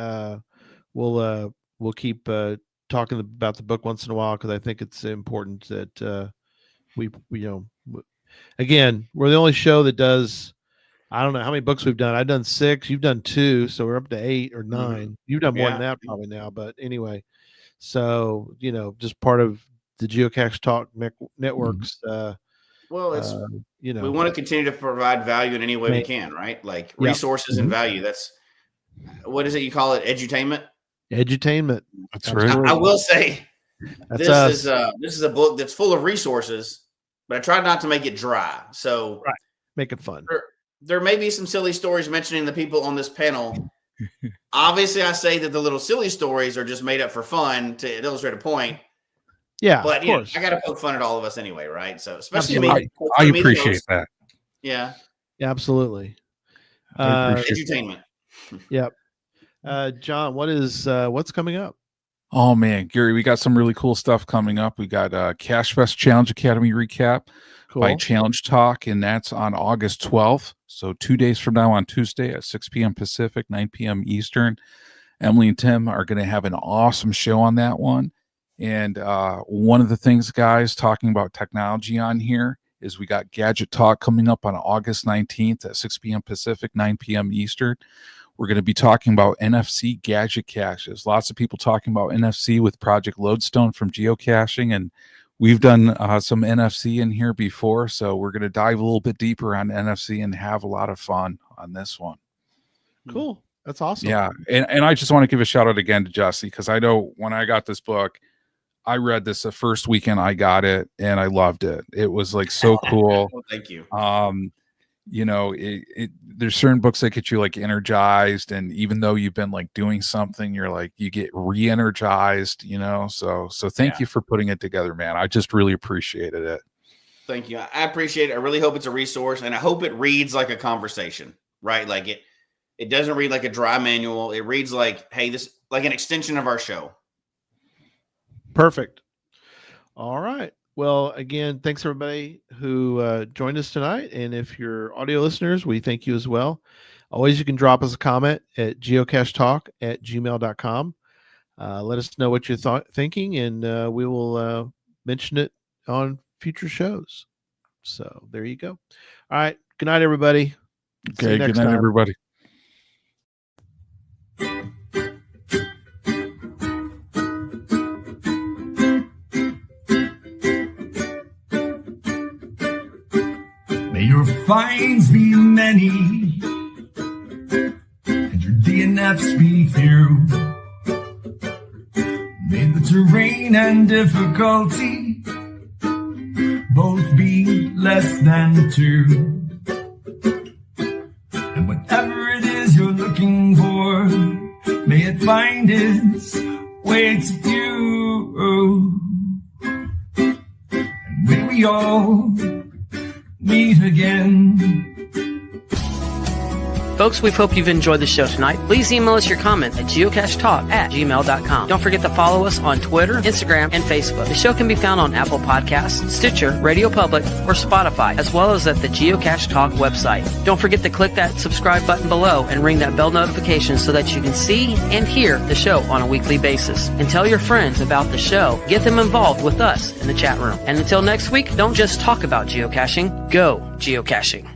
we'll keep talking about the book once in a while, because I think it's important that we again, we're the only show that does, I don't know how many books we've done. I've done 6, you've done 2, so we're up to 8 or 9. You've done more than that probably now, but anyway, so just part of the Geocache Talk Network's well, it's we want to continue to provide value in any way we can, right? Like resources and value. That's, what is it you call it? Edutainment. That's right. I will say this is a book that's full of resources, but I tried not to make it dry. So make it fun. There may be some silly stories mentioning the people on this panel. Obviously, I say that the little silly stories are just made up for fun to illustrate a point. Yeah, but of course. I got to poke fun at all of us anyway, right? So especially me, I appreciate that. Yeah, absolutely. Edutainment. Yep. John, what's coming up? Oh man, Gary, we got some really cool stuff coming up. We got Cache Fest Challenge Academy recap by Challenge Talk, and that's on August 12th. So 2 days from now on Tuesday at 6 p.m. Pacific, 9 p.m. Eastern. Emily and Tim are going to have an awesome show on that one. And one of the things, guys, talking about technology on here is we got Gadget Talk coming up on August 19th at 6 p.m. Pacific, 9 p.m. Eastern. We're going to be talking about NFC gadget caches. Lots of people talking about NFC with Project Lodestone from geocaching, and we've done some NFC in here before, so we're going to dive a little bit deeper on NFC and have a lot of fun on this one. Cool. That's awesome. Yeah, and I just want to give a shout out again to Jesse, because I know when I got this book, I read this the first weekend I got it, and I loved it. It was like so cool. Well, thank you. There's certain books that get you like energized, and even though you've been like doing something, you're like, you get re-energized, so thank you for putting it together, man. I just really appreciated it. Thank you. I appreciate it. I really hope it's a resource, and I hope it reads like a conversation, right? Like it doesn't read like a dry manual. It reads like, hey, this like an extension of our show. Perfect. All right. Well, again, thanks everybody who joined us tonight. And if you're audio listeners, we thank you as well. Always, you can drop us a comment at geocachetalk@gmail.com. Let us know what you're thinking, and we will mention it on future shows. So there you go. All right. Good night, everybody. See you Okay, next good night, time. everybody. May your finds be many and your DNFs be few. May the terrain and difficulty both be less than 2. And whatever it is you're looking for, may it find its way to you. And may we all meet again. Folks, we hope you've enjoyed the show tonight. Please email us your comment at geocachetalk@gmail.com. Don't forget to follow us on Twitter, Instagram, and Facebook. The show can be found on Apple Podcasts, Stitcher, Radio Public, or Spotify, as well as at the Geocache Talk website. Don't forget to click that subscribe button below and ring that bell notification so that you can see and hear the show on a weekly basis. And tell your friends about the show. Get them involved with us in the chat room. And until next week, don't just talk about geocaching, go geocaching.